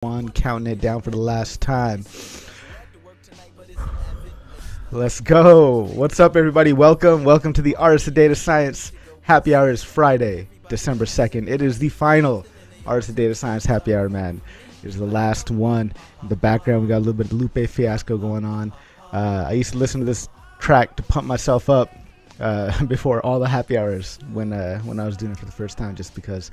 One, counting it down for the last time. Let's go. What's up, everybody? Welcome to the Artists of Data Science Happy Hour. Is Friday, December 2nd. It is the final Artists of Data Science Happy Hour, man. It is the last one. In the background, we got a little bit of Lupe Fiasco going on. I used to listen to this track to pump myself up before all the happy hours when I was doing it for the first time, just because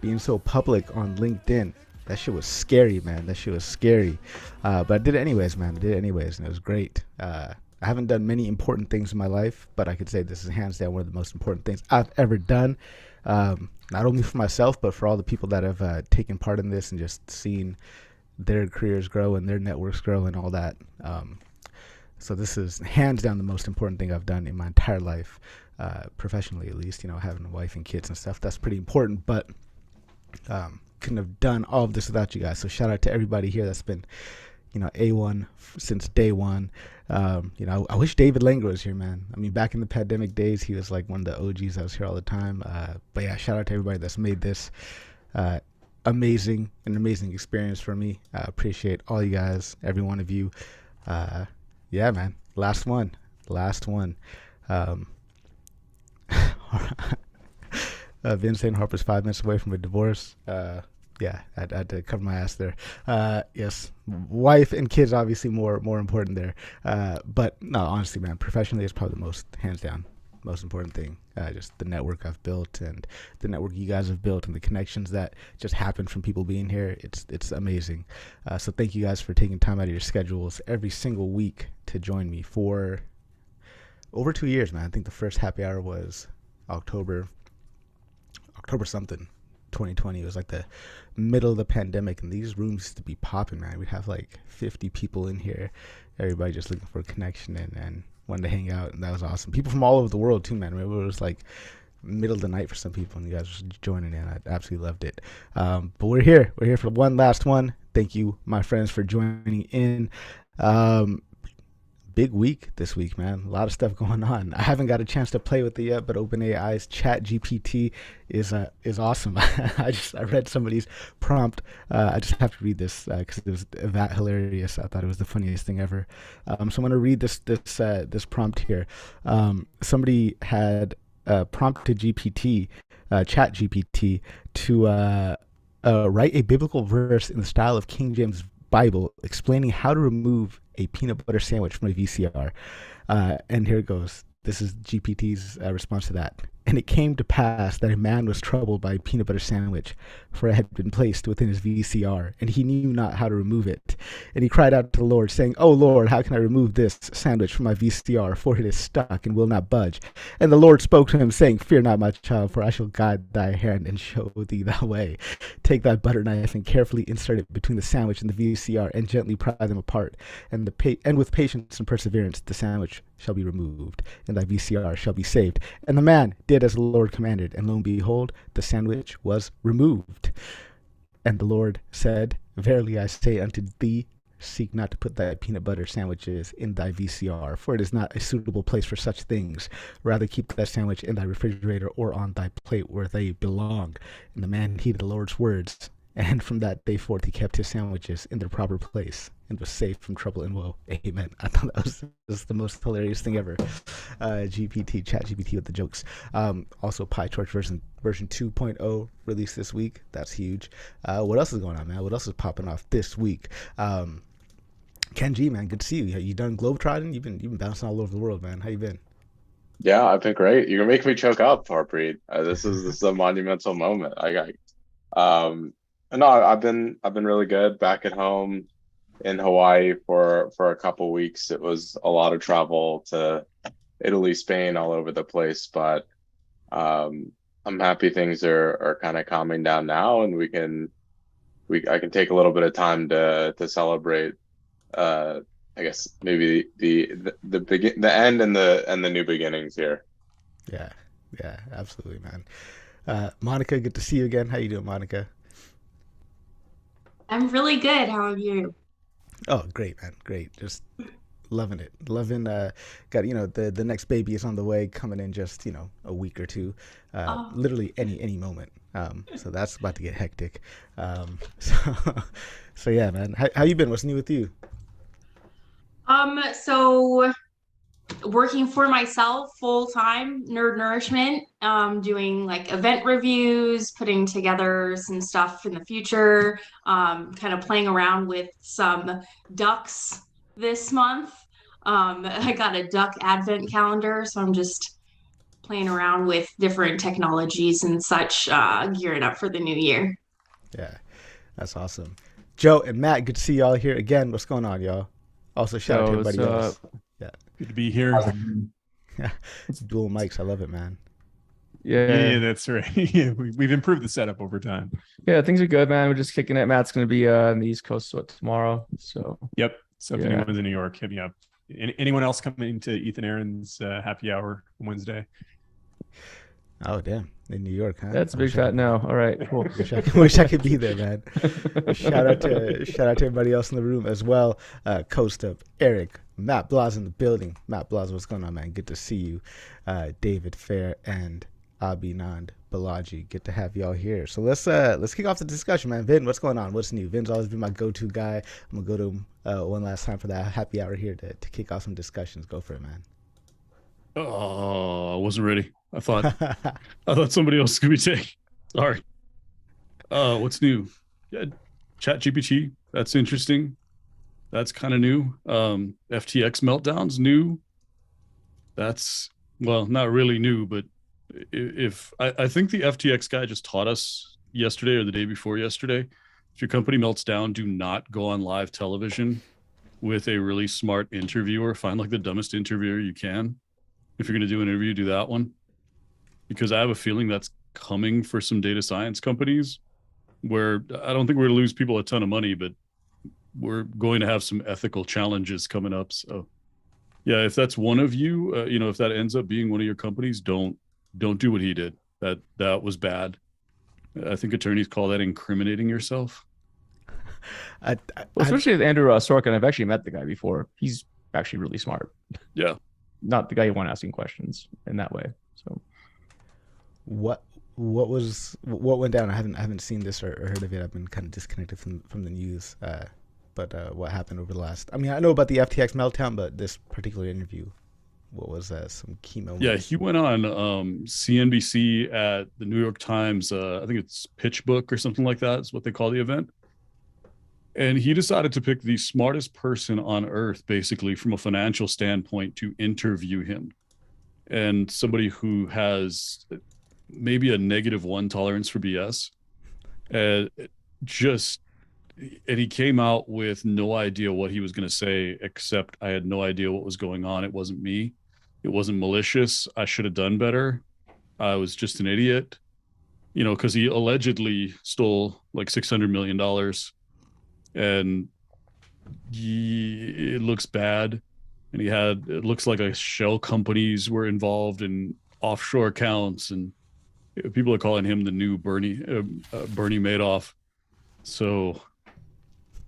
being so public on LinkedIn, that shit was scary, man. That shit was scary. But I did it anyways, man. I did it anyways, and it was great. I haven't done many important things in my life, but I could say this is hands down one of the most important things I've ever done. Not only for myself, but for all the people that have taken part in this and just seen their careers grow and their networks grow and all that. So this is hands down the most important thing I've done in my entire life, professionally at least. You know, having a wife and kids and stuff, that's pretty important. But couldn't have done all of this without you guys. So shout out to everybody here that's been, A1 since day one. I wish David Langer was here, man. I mean, back in the pandemic days, he was like one of the OGs that was here all the time. But yeah, shout out to everybody that's made this an amazing experience for me. I appreciate all you guys, every one of you. Yeah, man. Last one. Vince and Harper's 5 minutes away from a divorce. Yeah, I had to cover my ass there. Yes, wife and kids obviously more important there. But no, honestly, man, professionally, it's probably the hands down, most important thing. Just the network I've built and the network you guys have built and the connections that just happen from people being here. It's amazing. So thank you guys for taking time out of your schedules every single week to join me for over 2 years, man. I think the first happy hour was October something, 2020. It was like the middle of the pandemic, and these rooms used to be popping, man. We'd have like 50 people in here, everybody just looking for a connection and wanted to hang out, and that was awesome. People from all over the world too, man. It was like middle of the night for some people, and you guys were joining in. I absolutely loved it. But we're here for one last one. Thank you, my friends, for joining in. Big week this week, man. A lot of stuff going on. I haven't got a chance to play with it yet, but OpenAI's Chat GPT is awesome. I read somebody's prompt. I just have to read this because it was that hilarious. I thought it was the funniest thing ever. So I'm going to read this prompt here. Somebody had prompted Chat GPT, to write a biblical verse in the style of King James Bible explaining how to remove a peanut butter sandwich from a VCR. And here it goes. This is GPT's response to that. And it came to pass that a man was troubled by a peanut butter sandwich, for it had been placed within his VCR, and he knew not how to remove it. And he cried out to the Lord, saying, "O Lord, how can I remove this sandwich from my VCR? For it is stuck and will not budge." And the Lord spoke to him, saying, "Fear not, my child, for I shall guide thy hand and show thee thy way. Take thy butter knife and carefully insert it between the sandwich and the VCR, and gently pry them apart. And with patience and perseverance the sandwich shall be removed, and thy VCR shall be saved." And the man did as the Lord commanded, and lo and behold, the sandwich was removed. And the Lord said, "Verily I say unto thee, seek not to put thy peanut butter sandwiches in thy VCR, for it is not a suitable place for such things. Rather keep that sandwich in thy refrigerator or on thy plate where they belong." And the man heeded the Lord's words, and from that day forth he kept his sandwiches in their proper place and was safe from trouble and woe. Amen. I thought that was the most hilarious thing ever. Chat GPT with the jokes. Also, PyTorch version 2.0 released this week. That's huge. What else is going on, man? What else is popping off this week? Ken G, man, good to see you. You done globetrotting? You've been bouncing all over the world, man. How you been? Yeah, I've been great. You're making me choke up, Harpreet. This is a monumental moment. I got um no, I've been really good back at home in Hawaii for a couple weeks. It was a lot of travel to Italy, Spain, all over the place, but I'm happy things are kind of calming down now, and we I can take a little bit of time to celebrate uh I guess maybe the end and the new beginnings here. Yeah, yeah, absolutely, man. Monica, good to see you again. How you doing, Monica? I'm really good. How are you? Oh, great, man. Great. Just Loving it. Loving got the next baby is on the way, coming in just, a week or two. Oh. Literally any moment. So that's about to get hectic. So so yeah, man. How you been? What's new with you? So working for myself full time, Nerd Nourishment, doing like event reviews, putting together some stuff in the future, kind of playing around with some ducks this month. I got a duck advent calendar, so I'm just playing around with different technologies and such, gearing up for the new year. Yeah, that's awesome. Joe and Matt, good to see y'all here again. What's going on, y'all? Also, shout out to So it's everybody else. Yeah, Good to be here. yeah. Dual mics. I love it, man. Yeah, that's right. Yeah, we've improved the setup over time. Yeah, things are good, man. We're just kicking it. Matt's gonna be on the East Coast tomorrow. So Yep. So if Yeah. anyone's in New York, hit me up. Anyone else coming to Ethan Aaron's happy hour on Wednesday? Oh damn, in New York, huh? that's a I big wish I fat could- no. All right, cool. wish I could be there, man. Shout out to everybody else in the room as well. Coast Up, Eric, Matt Blas in the building. Matt Blas, what's going on, man? Good to see you. David Fair and Abinand Balaji. Good to have y'all here. So let's kick off the discussion, man. Vin, what's going on? What's new? Vin's always been my go-to guy. I'm gonna go to him one last time for that happy hour here to kick off some discussions. Go for it, man. Oh, I wasn't ready. I thought somebody else was gonna be taking. Sorry. What's new? Yeah, Chat GPT. That's interesting. That's kind of new. FTX meltdowns new. That's well, not really new, but if I think the FTX guy just taught us yesterday or the day before yesterday, if your company melts down, do not go on live television with a really smart interviewer. Find like the dumbest interviewer you can. If you're going to do an interview, do that one. Because I have a feeling that's coming for some data science companies where I don't think we're going to lose people a ton of money, but we're going to have some ethical challenges coming up. So yeah, if that's one of you, if that ends up being one of your companies, don't do what he did. That was bad. I think attorneys call that incriminating yourself. Well, especially with Andrew Sorkin. I've actually met the guy before. He's actually really smart. Yeah. Not the guy you want asking questions in that way. So what went down? I haven't seen this or heard of it. I've been kind of disconnected from the news. But what happened over the last? I mean, I know about the FTX meltdown, but this particular interview, what was some key moments? Yeah, he went on CNBC at the New York Times. I think it's Pitch Book or something like that is what they call the event. And he decided to pick the smartest person on earth, basically, from a financial standpoint, to interview him. And somebody who has maybe a -1 tolerance for BS. And he came out with no idea what he was going to say, except I had no idea what was going on. It wasn't me. It wasn't malicious. I should have done better. I was just an idiot, because he allegedly stole like $600 million. And it looks bad. And it looks like a shell companies were involved in offshore accounts, and people are calling him the new Bernie Madoff. So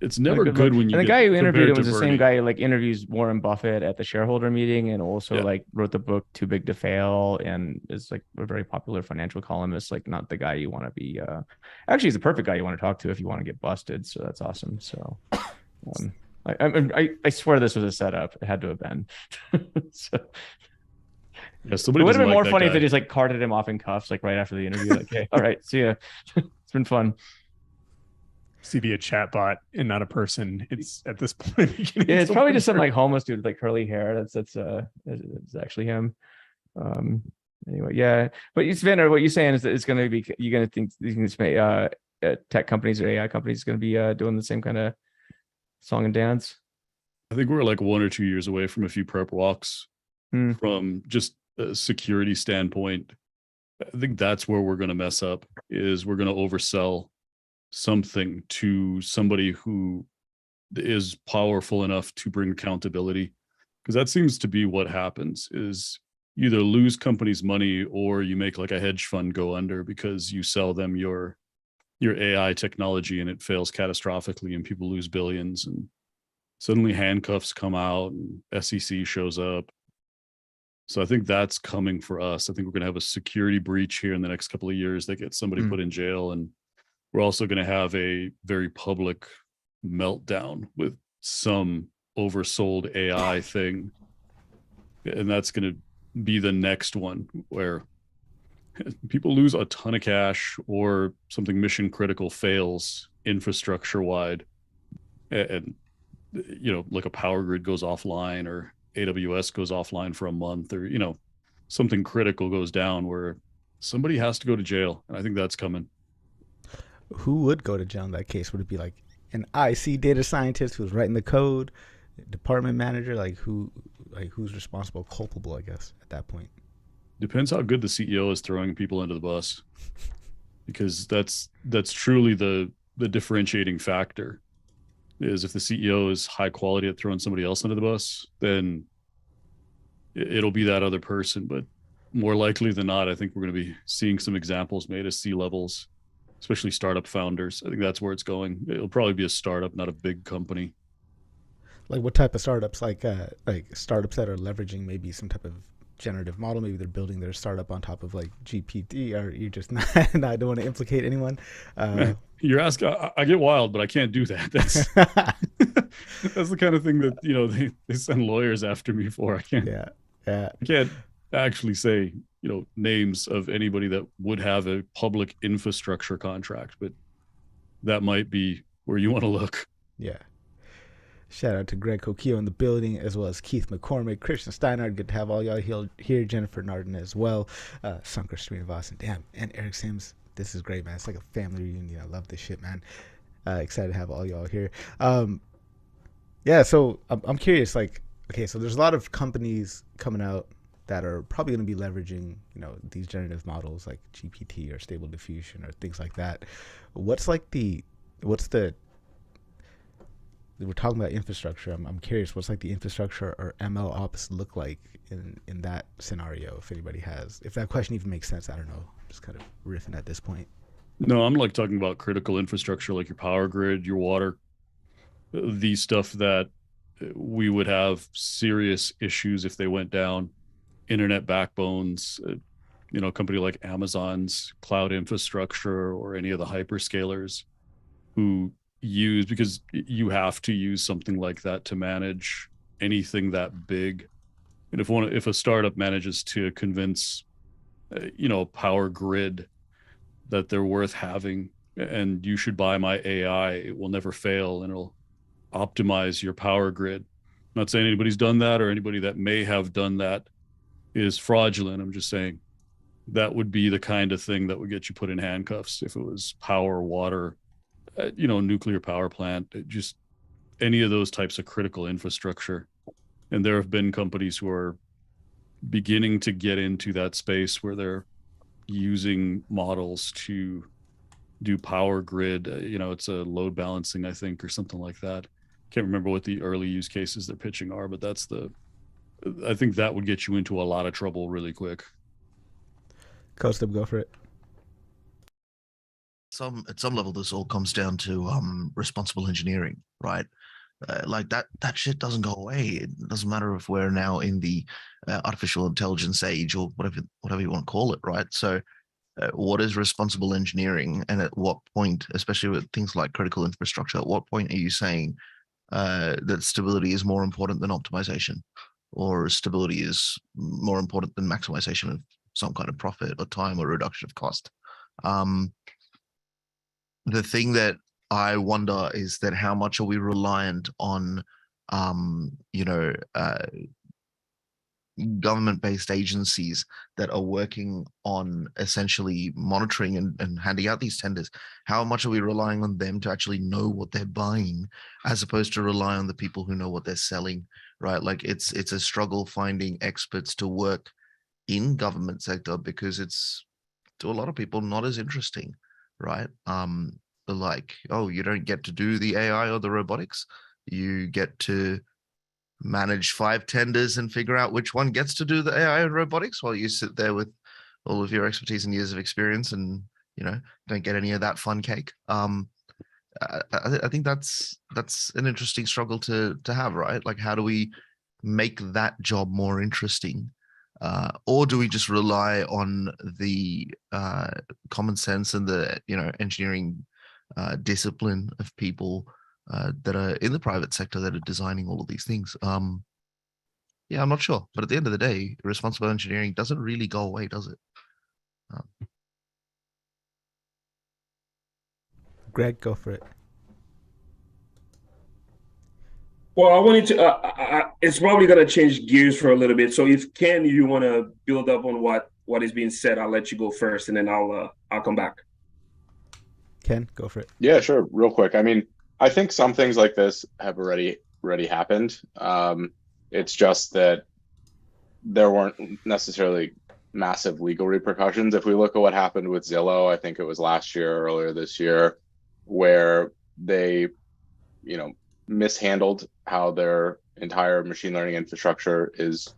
it's never good when you. And the guy who interviewed him was the Bernie. same guy who like interviews Warren Buffett at the shareholder meeting, and also like wrote the book Too Big to Fail, and is like a very popular financial columnist. Like not the guy you want to be. Actually, he's the perfect guy you want to talk to if you want to get busted. So that's awesome. So, I swear this was a setup. It had to have been. So. Yeah, It would have been more funny if they just like carted him off in cuffs, like right after the interview. Like, hey, all right, see ya. It's been fun. CB a chatbot and not a person. It's at this point. Yeah, it's probably just some like homeless dude with like curly hair. That's actually him. Anyway, yeah. But it's Vander, what you're saying is that it's going to be, you're going to think these tech companies or AI companies going to be doing the same kind of song and dance. I think we're like 1 or 2 years away from a few prep walks from just a security standpoint. I think that's where we're going to mess up, is we're going to oversell something to somebody who is powerful enough to bring accountability. Because that seems to be what happens, is you either lose companies money or you make like a hedge fund go under because you sell them your AI technology and it fails catastrophically and people lose billions. And suddenly handcuffs come out and SEC shows up. So I think that's coming for us. I think we're going to have a security breach here in the next couple of years that gets somebody put in jail. And we're also going to have a very public meltdown with some oversold AI thing. And that's going to be the next one where people lose a ton of cash or something mission critical fails infrastructure wide. And, you know, like a power grid goes offline or AWS goes offline for a month, or, you know, something critical goes down where somebody has to go to jail. And I think that's coming. Who would go to jail in that case? Would it be like an IC data scientist who's writing the code, department manager? Like who's responsible, culpable, I guess, at that point? Depends how good the CEO is throwing people under the bus, because that's truly the differentiating factor. Is if the CEO is high quality at throwing somebody else under the bus, then it'll be that other person. But more likely than not, I think we're going to be seeing some examples made as C-levels, especially startup founders. I think that's where it's going. It'll probably be a startup, not a big company. Like what type of startups? Like startups that are leveraging maybe some type of generative model. Maybe they're building their startup on top of like GPT, or you just not, I don't want to implicate anyone. You're asking, I get wild, but I can't do that. That's that's the kind of thing that, you know, they send lawyers after me for. I can't. Yeah. I can't actually say, you know, names of anybody that would have a public infrastructure contract, but that might be where you want to look. Yeah. Shout out to Greg Coquillo in the building, as well as Keith McCormick, Christian Steinhardt. Good to have all y'all here. Jennifer Narden as well. Sunker Srinivasan. Damn. And Eric Sims. This is great, man. It's like a family reunion. I love this shit, man. Excited to have all y'all here. Yeah, so I'm curious, like, okay, so there's a lot of companies coming out that are probably going to be leveraging, you know, these generative models like GPT or Stable Diffusion or things like that. We're talking about infrastructure. I'm curious, what's like the infrastructure or ML ops look like in that scenario? If that question even makes sense, I don't know. I'm just kind of riffing at this point. No, I'm like talking about critical infrastructure, like your power grid, your water, the stuff that we would have serious issues if they went down. Internet backbones, you know, a company like Amazon's cloud infrastructure or any of the hyperscalers who use, because you have to use something like that to manage anything that big. And if a startup manages to convince, you know, a power grid that they're worth having and you should buy my AI, it will never fail and it'll optimize your power grid. I'm not saying anybody's done that or anybody that may have done that is fraudulent. I'm just saying that would be the kind of thing that would get you put in handcuffs if it was power, water, you know, nuclear power plant, just any of those types of critical infrastructure. And there have been companies who are beginning to get into that space where they're using models to do power grid. You know, it's a load balancing, I think, or something like that. Can't remember what the early use cases they're pitching are, but I think that would get you into a lot of trouble really quick. Costa, go for it. At some level, this all comes down to responsible engineering, right? Like that shit doesn't go away. It doesn't matter if we're now in the artificial intelligence age or whatever you want to call it, right? So what is responsible engineering, and at what point, especially with things like critical infrastructure, at what point are you saying that stability is more important than optimization, or stability is more important than maximization of some kind of profit or time or reduction of cost? The thing that I wonder is that how much are we reliant on, government-based agencies that are working on essentially monitoring and handing out these tenders? How much are we relying on them to actually know what they're buying, as opposed to rely on the people who know what they're selling, right? Like it's a struggle finding experts to work in government sector because it's, to a lot of people, not as interesting, right? Like, oh, you don't get to do the AI or the robotics. You get to manage 5 tenders and figure out which one gets to do the AI and robotics while you sit there with all of your expertise and years of experience and, you know, don't get any of that fun cake. I think that's an interesting struggle to have, right? Like, how do we make that job more interesting? Or do we just rely on the common sense and the engineering discipline of people that are in the private sector that are designing all of these things? Yeah, I'm not sure. But at the end of the day, responsible engineering doesn't really go away, does it? Greg, go for it. Well, I wanted to. It's probably going to change gears for a little bit. So, if Ken, you want to build up on what is being said, I'll let you go first, and then I'll come back. Ken, go for it. Yeah, sure. Real quick. I mean, I think some things like this have already happened. It's just that there weren't necessarily massive legal repercussions. If we look at what happened with Zillow, I think it was last year, earlier this year, where they, mishandled how their entire machine learning infrastructure is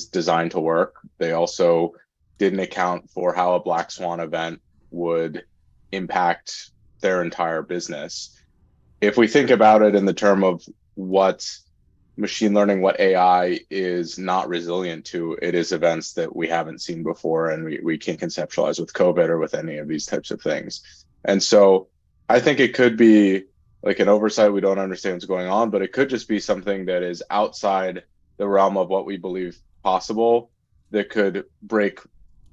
designed to work. They also didn't account for how a black swan event would impact their entire business. If we think about it in the term of what machine learning, what AI is not resilient to, it is events that we haven't seen before, and we can't conceptualize with COVID or with any of these types of things. And so I think it could be like an oversight. We don't understand what's going on, but it could just be something that is outside the realm of what we believe possible, that could break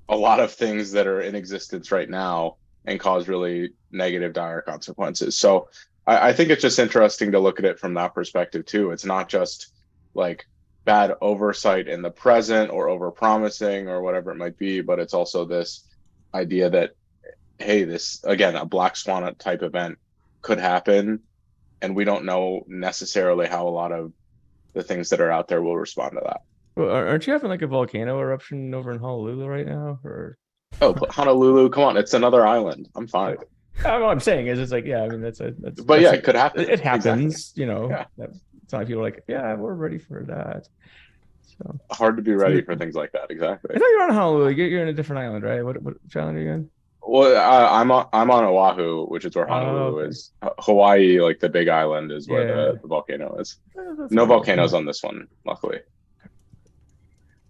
a lot of things that are in existence right now and cause really negative, dire consequences. So I think it's just interesting to look at it from that perspective too. It's not just like bad oversight in the present or over-promising or whatever it might be, but it's also this idea that, hey, this, again, a black swan type event could happen, and we don't know necessarily how a lot of the things that are out there will respond to that. Well, aren't you having like a volcano eruption over in Honolulu right now? Or but Honolulu, come on, it's another island. I'm fine. What I'm saying is, it's like, yeah, I mean, that's But yeah, it could happen. It happens, exactly. Yeah. It's not people are like, yeah, we're ready for that. So hard to be ready for things like that. Exactly. I thought you're on Honolulu. You're in a different island, right? What island are you in? Well, I'm on Oahu, which is where Honolulu is. Hawaii, like the big island, is where the volcano is. No volcanoes on this one, luckily.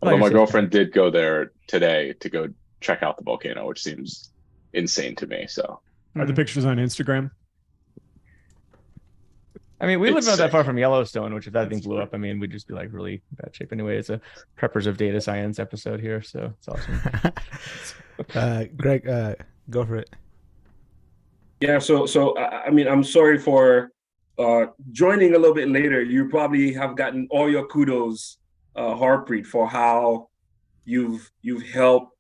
Although my girlfriend did go there today to go check out the volcano, which seems insane to me. So, are the pictures on Instagram? I mean, we live not that far from Yellowstone, which if that thing blew up, I mean, we'd just be like really bad shape anyway. It's a Preppers of Data Science episode here, so it's awesome. Greg, go for it. Yeah, so I mean, I'm sorry for joining a little bit later. You probably have gotten all your kudos, Harpreet, for how you've helped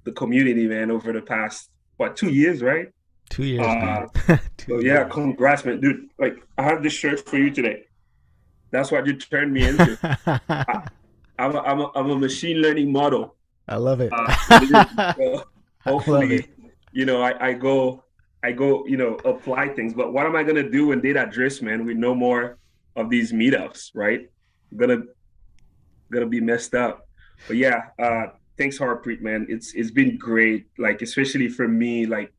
the community, man, over the past 2 years, right? 2 years, man. So yeah, congrats, man, dude. Like, I have this shirt for you today. That's what you turned me into. I'm a machine learning model. I love it. Hopefully, I go, apply things. But what am I gonna do when data drifts, man? With no more of these meetups, right? Gonna be messed up. But yeah, thanks, Harpreet, man. It's been great. Like, especially for me, like,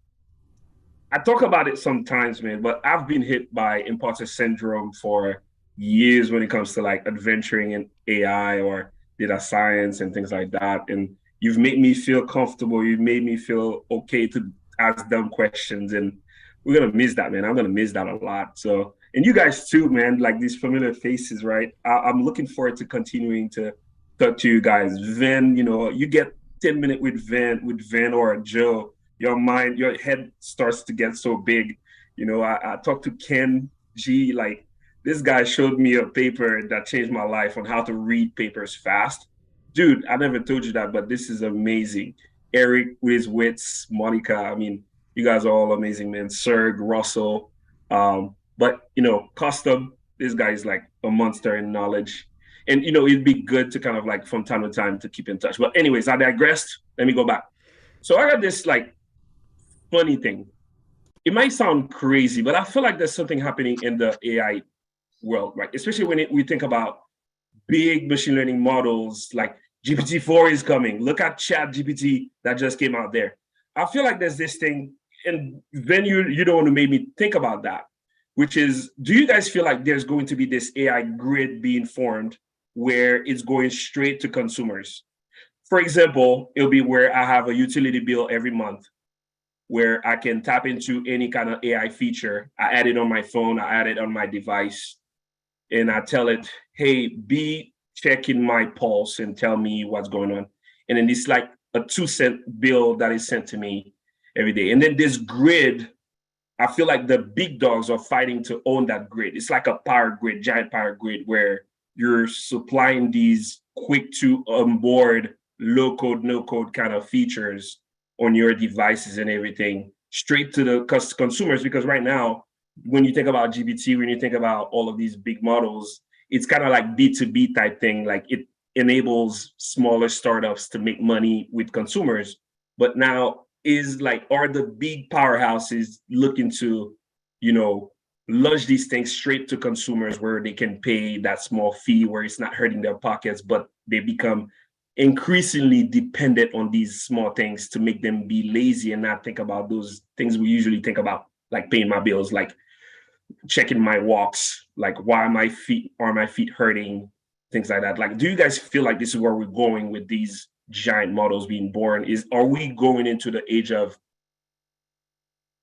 I talk about it sometimes, man, but I've been hit by imposter syndrome for years when it comes to like adventuring in AI or data science and things like that. And you've made me feel comfortable. You've made me feel okay to ask dumb questions. And we're going to miss that, man. I'm going to miss that a lot. So, and you guys too, man, like these familiar faces, right? I'm looking forward to continuing to talk to you guys. Vin, you get 10 minutes with Vin or Joe, your head starts to get so big. I talked to Ken G, like, this guy showed me a paper that changed my life on how to read papers fast. Dude, I never told you that, but this is amazing. Eric, Wiz Wits, Monica, I mean, you guys are all amazing, man. Serg, Russell. But, Custom, this guy is like a monster in knowledge. And, it'd be good to kind of like from time to time to keep in touch. But anyways, I digressed. Let me go back. So I got this like funny thing. It might sound crazy, but I feel like there's something happening in the AI world, right? Especially when we think about big machine learning models, like GPT-4 is coming. Look at Chat GPT that just came out there. I feel like there's this thing, and then you don't want to make me think about that, which is, do you guys feel like there's going to be this AI grid being formed where it's going straight to consumers? For example, it'll be where I have a utility bill every month where I can tap into any kind of AI feature. I add it on my phone, I add it on my device, and I tell it, hey, be checking my pulse and tell me what's going on. And then it's like a 2-cent bill that is sent to me every day. And then this grid, I feel like the big dogs are fighting to own that grid. It's like a power grid, giant power grid, where you're supplying these quick to onboard, low code, no code kind of features on your devices and everything straight to the consumers. Because right now, when you think about GPT, when you think about all of these big models, it's kind of like B2B type thing. Like it enables smaller startups to make money with consumers. But now are the big powerhouses looking to, launch these things straight to consumers where they can pay that small fee, where it's not hurting their pockets, but they become increasingly dependent on these small things to make them be lazy and not think about those things we usually think about, like paying my bills, like checking my walks, like why are my feet hurting, things like that. Like, do you guys feel like this is where we're going with these giant models being born? Are we going into the age of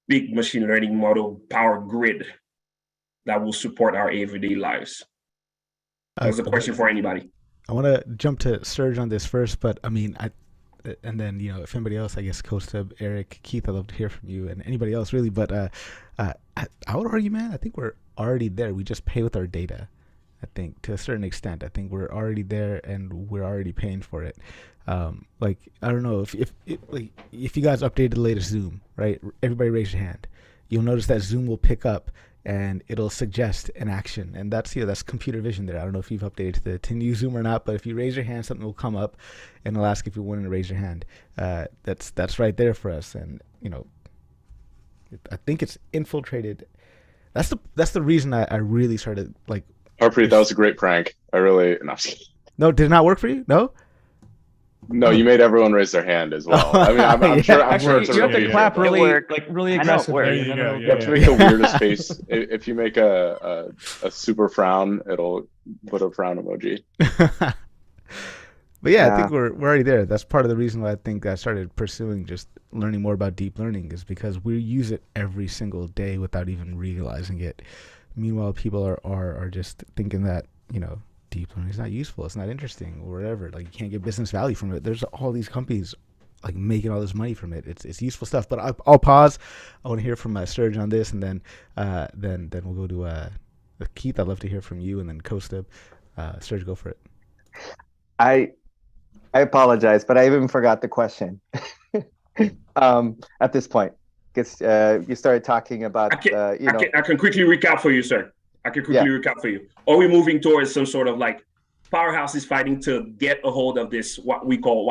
big machine learning model power grid that will support our everyday lives? That's a question for anybody. I want to jump to Serge on this first, but I mean, and then if anybody else, I guess Costa, Eric, Keith, I'd love to hear from you, and anybody else really. But I would argue, man, I think we're already there. We just pay with our data. I think to a certain extent, I think we're already there, and we're already paying for it. Like, I don't know if you guys updated the latest Zoom, right? Everybody raise your hand. You'll notice that Zoom will pick up and it'll suggest an action, and that's computer vision there. I don't know if you've updated to new Zoom or not, but if you raise your hand, something will come up and it'll ask if you want to raise your hand. That's right there for us, and I think it's infiltrated. That's the reason I really started like. Harpreet, that was a great prank. No, did it not work for you? No. No, you made everyone raise their hand as well. I mean, I'm sure. Actually, it's a you have real to clap feature, really aggressively. There you go. You have to make the weirdest face. If you make a super frown, it'll put a frown emoji. But yeah, I think we're already there. That's part of the reason why I think I started pursuing just learning more about deep learning, is because we use it every single day without even realizing it. Meanwhile, people are just thinking that deep learning is not useful, it's not interesting, or whatever. Like, you can't get business value from it. There's all these companies like making all this money from it. It's useful stuff. But I'll pause. I want to hear from Serge on this, and then we'll go to Keith. I'd love to hear from you, and then Costa. Serge, go for it. I apologize, but I even forgot the question. At this point, because you started talking about I can quickly recap for you, sir. Recap for you. Are we moving towards some sort of like powerhouses fighting to get a hold of this, what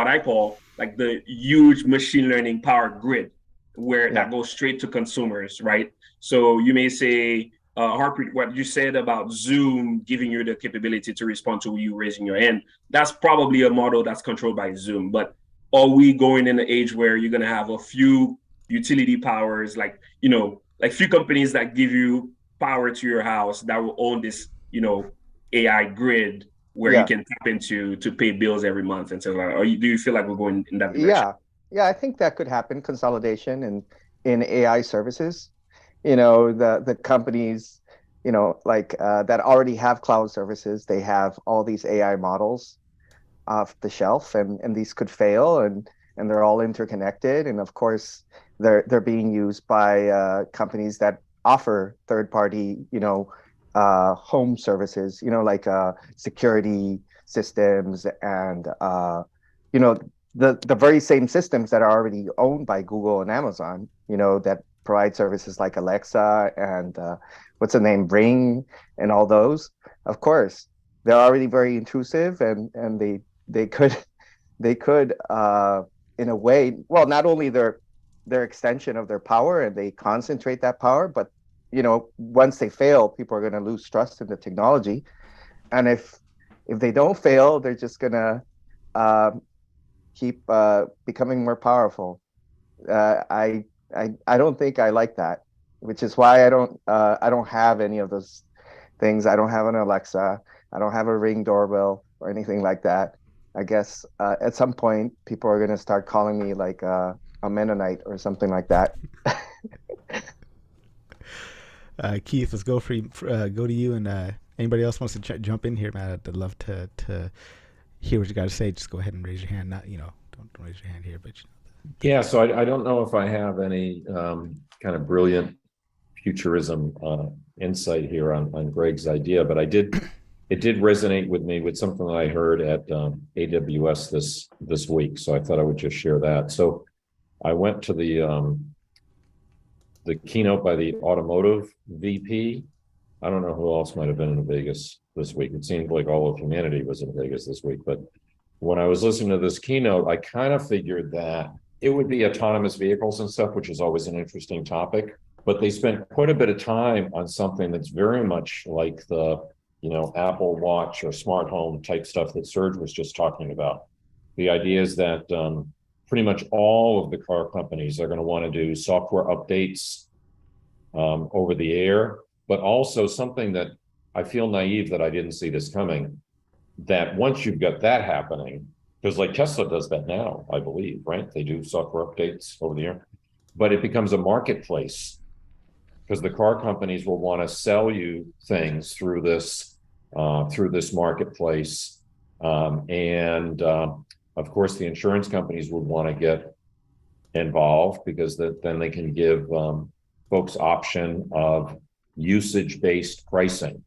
I call like the huge machine learning power grid, where that goes straight to consumers, right? So you may say, Harpreet, what you said about Zoom giving you the capability to respond to you raising your hand, that's probably a model that's controlled by Zoom. But are we going in an age where you're going to have a few utility powers, like few companies that give you power to your house that will own this, AI grid where you can tap into to pay bills every month and so on? Do you feel like we're going in that direction? Yeah, I think that could happen. Consolidation in AI services. The companies, that already have cloud services, they have all these AI models off the shelf, and these could fail, and they're all interconnected, and of course they're being used by companies that offer third-party, home services, like security systems, and the very same systems that are already owned by Google and Amazon, that provide services like Alexa and what's the name, Ring, and all those. Of course, they're already very intrusive, and they could in a way, well, not only their extension of their power, and they concentrate that power, but once they fail, people are going to lose trust in the technology, and if they don't fail, they're just going to keep becoming more powerful. I I don't think I like that, which is why I don't have any of those things. I don't have an Alexa. I don't have a Ring doorbell or anything like that. I guess at some point people are going to start calling me like a Mennonite or something like that. Keith, let's go go to you, and anybody else wants to jump in here, man. I'd love to hear what you got to say. Just go ahead and raise your hand. Not, don't raise your hand here, but yeah. So I don't know if I have any kind of brilliant futurism insight here on Greg's idea, but it did resonate with me with something that I heard at AWS this week. So I thought I would just share that. So I went to the keynote by the automotive VP. I don't know who else might have been in Vegas this week. It seemed like all of humanity was in Vegas this week. But when I was listening to this keynote, I kind of figured that it would be autonomous vehicles and stuff, which is always an interesting topic. But they spent quite a bit of time on something that's very much like the, Apple Watch or smart home type stuff that Serge was just talking about. The idea is that pretty much all of the car companies are going to want to do software updates over the air, but also something that I feel naive that I didn't see this coming, that once you've got that happening, because like Tesla does that now, I believe, right? They do software updates over the air, but it becomes a marketplace because the car companies will want to sell you things through this marketplace. Of course, the insurance companies would want to get involved because then they can give folks option of usage-based pricing.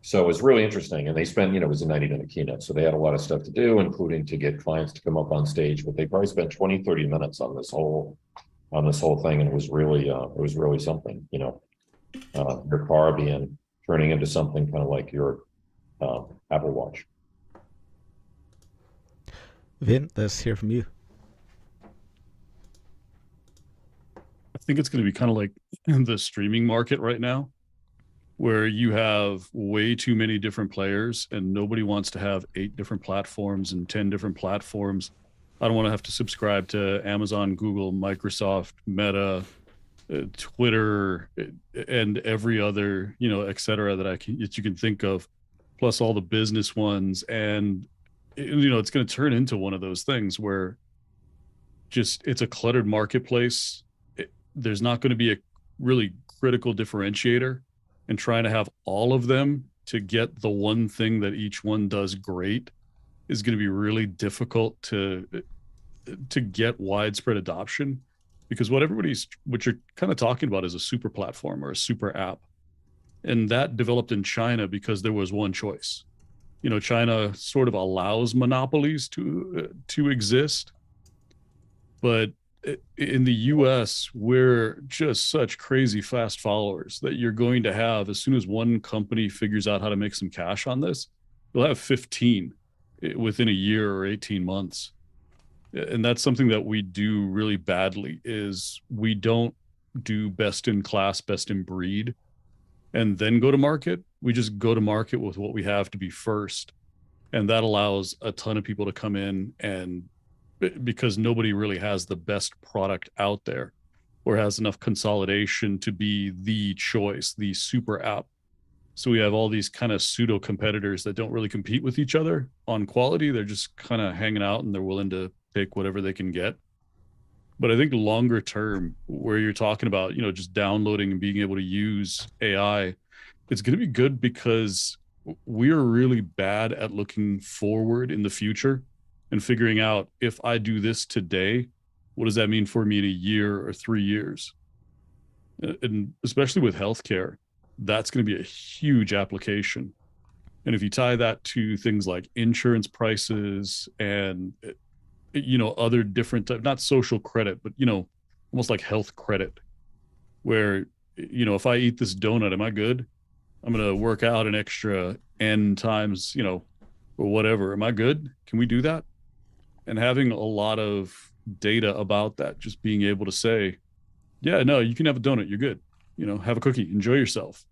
So it was really interesting. And they spent, it was a 90-minute keynote. So they had a lot of stuff to do, including to get clients to come up on stage. But they probably spent 20, 30 minutes on this whole thing. And it was really something, your car turning into something kind of like your Apple Watch. Vin, let's hear from you. I think it's going to be kind of like the streaming market right now, where you have way too many different players and nobody wants to have 8 different platforms and 10 different platforms. I don't want to have to subscribe to Amazon, Google, Microsoft, Meta, Twitter, and every other, et cetera, that you can think of, plus all the business ones. And, it's going to turn into one of those things where it's a cluttered marketplace. There's not going to be a really critical differentiator, and trying to have all of them to get the one thing that each one does great is going to be really difficult to get widespread adoption, because what you're kind of talking about is a super platform or a super app. And that developed in China because there was one choice. China sort of allows monopolies to exist, but in the US, we're just such crazy fast followers that you're going to have, as soon as one company figures out how to make some cash on this, you'll have 15 within a year or 18 months. And that's something that we do really badly, is we don't do best in class, best in breed, and then go to market. We just go to market with what we have to be first. And that allows a ton of people to come in, and because nobody really has the best product out there or has enough consolidation to be the choice, the super app. So we have all these kind of pseudo competitors that don't really compete with each other on quality. They're just kind of hanging out and they're willing to take whatever they can get. But I think longer term, where you're talking about, just downloading and being able to use AI, it's going to be good because we're really bad at looking forward in the future and figuring out, if I do this today, what does that mean for me in a year or 3 years? And especially with healthcare, that's going to be a huge application. And if you tie that to things like insurance prices and, other different, not social credit, but, almost like health credit, where, if I eat this donut, am I good? I'm going to work out an extra N times, or whatever. Am I good? Can we do that? And having a lot of data about that, just being able to say, yeah, no, you can have a donut, you're good. Have a cookie, enjoy yourself.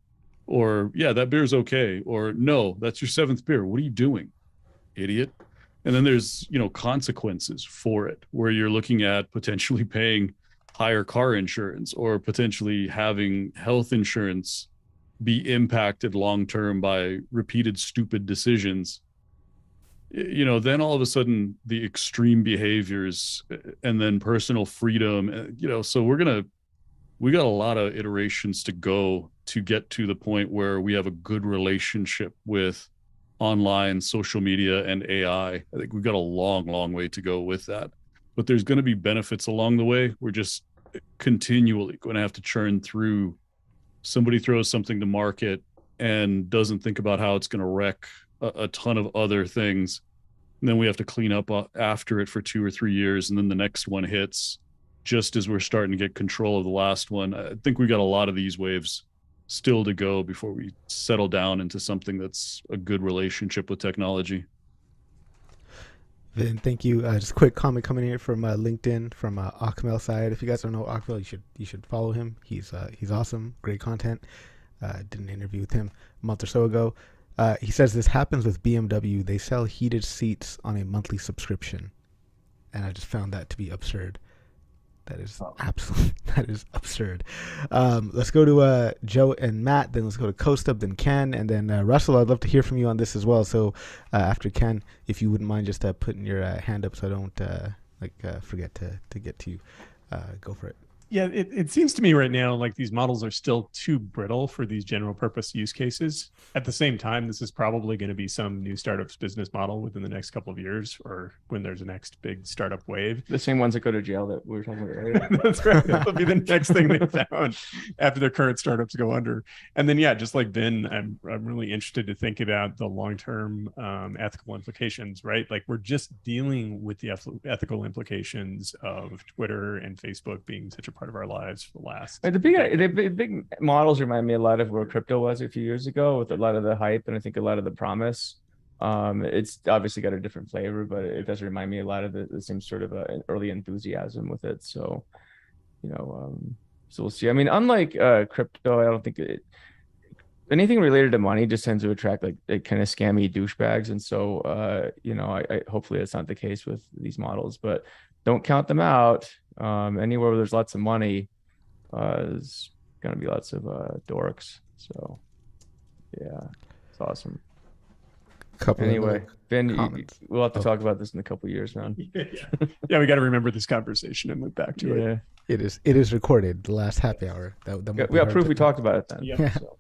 Or, yeah, that beer's okay. Or, no, that's your 7th beer. What are you doing, idiot? And then there's, consequences for it, where you're looking at potentially paying higher car insurance or potentially having health insurance be impacted long term by repeated stupid decisions, you know, then all of a sudden the extreme behaviors and then personal freedom, you know, so we got a lot of iterations to go to get to the point where we have a good relationship with online social media and AI. I think we've got a long way to go with that, but there's going to be benefits along the way. We're just continually going to have to churn through. Somebody throws something to market and doesn't think about how it's going to wreck a ton of other things. And then we have to clean up after it for 2 or 3 years. And then the next one hits just as we're starting to get control of the last one. I think we got a lot of these waves still to go before we settle down into something that's a good relationship with technology. Vin, thank you. Just a quick comment coming here from LinkedIn from Akmel Syed. If you guys don't know Akmel, you should follow him. He's awesome, great content. Did an interview with him a month or so ago. He says this happens with BMW. They sell heated seats on a monthly subscription, and I just found that to be absurd. That is that is absurd. Let's go to Joe and Matt, then let's go to Kostub, then Ken, and then Russell. I'd love to hear from you on this as well. So after Ken, if you wouldn't mind just putting your hand up so I don't forget to get to you. Go for it. Yeah, it seems to me right now like these models are still too brittle for these general purpose use cases. At the same time, this is probably going to be some new startup's business model within the next couple of years, or when there's a next big startup wave. The same ones that go to jail that we were talking about earlier. That's right. That'll be the next thing they found after their current startups go under. And then, yeah, just like Ben, I'm really interested to think about the long-term ethical implications, right? Like we're just dealing with the ethical implications of Twitter and Facebook being such a part of our lives for the last. The big models remind me a lot of where crypto was a few years ago, with a lot of the hype and I think a lot of the promise. It's obviously got a different flavor, but it does remind me a lot of the same sort of early enthusiasm with it. So, you know, so we'll see. I mean, unlike crypto, I don't think anything related to money just tends to attract like kind of scammy douchebags. And so, you know, I hopefully that's not the case with these models, but don't count them out. Anywhere where there's lots of money, there's going to be lots of dorks. So, yeah, it's awesome. Anyway, Ben, we'll have to talk about this in a couple of years, man. Yeah, we got to remember this conversation and look back to it. It is recorded. The last happy hour. We got proof we talked about it then. Yeah. So.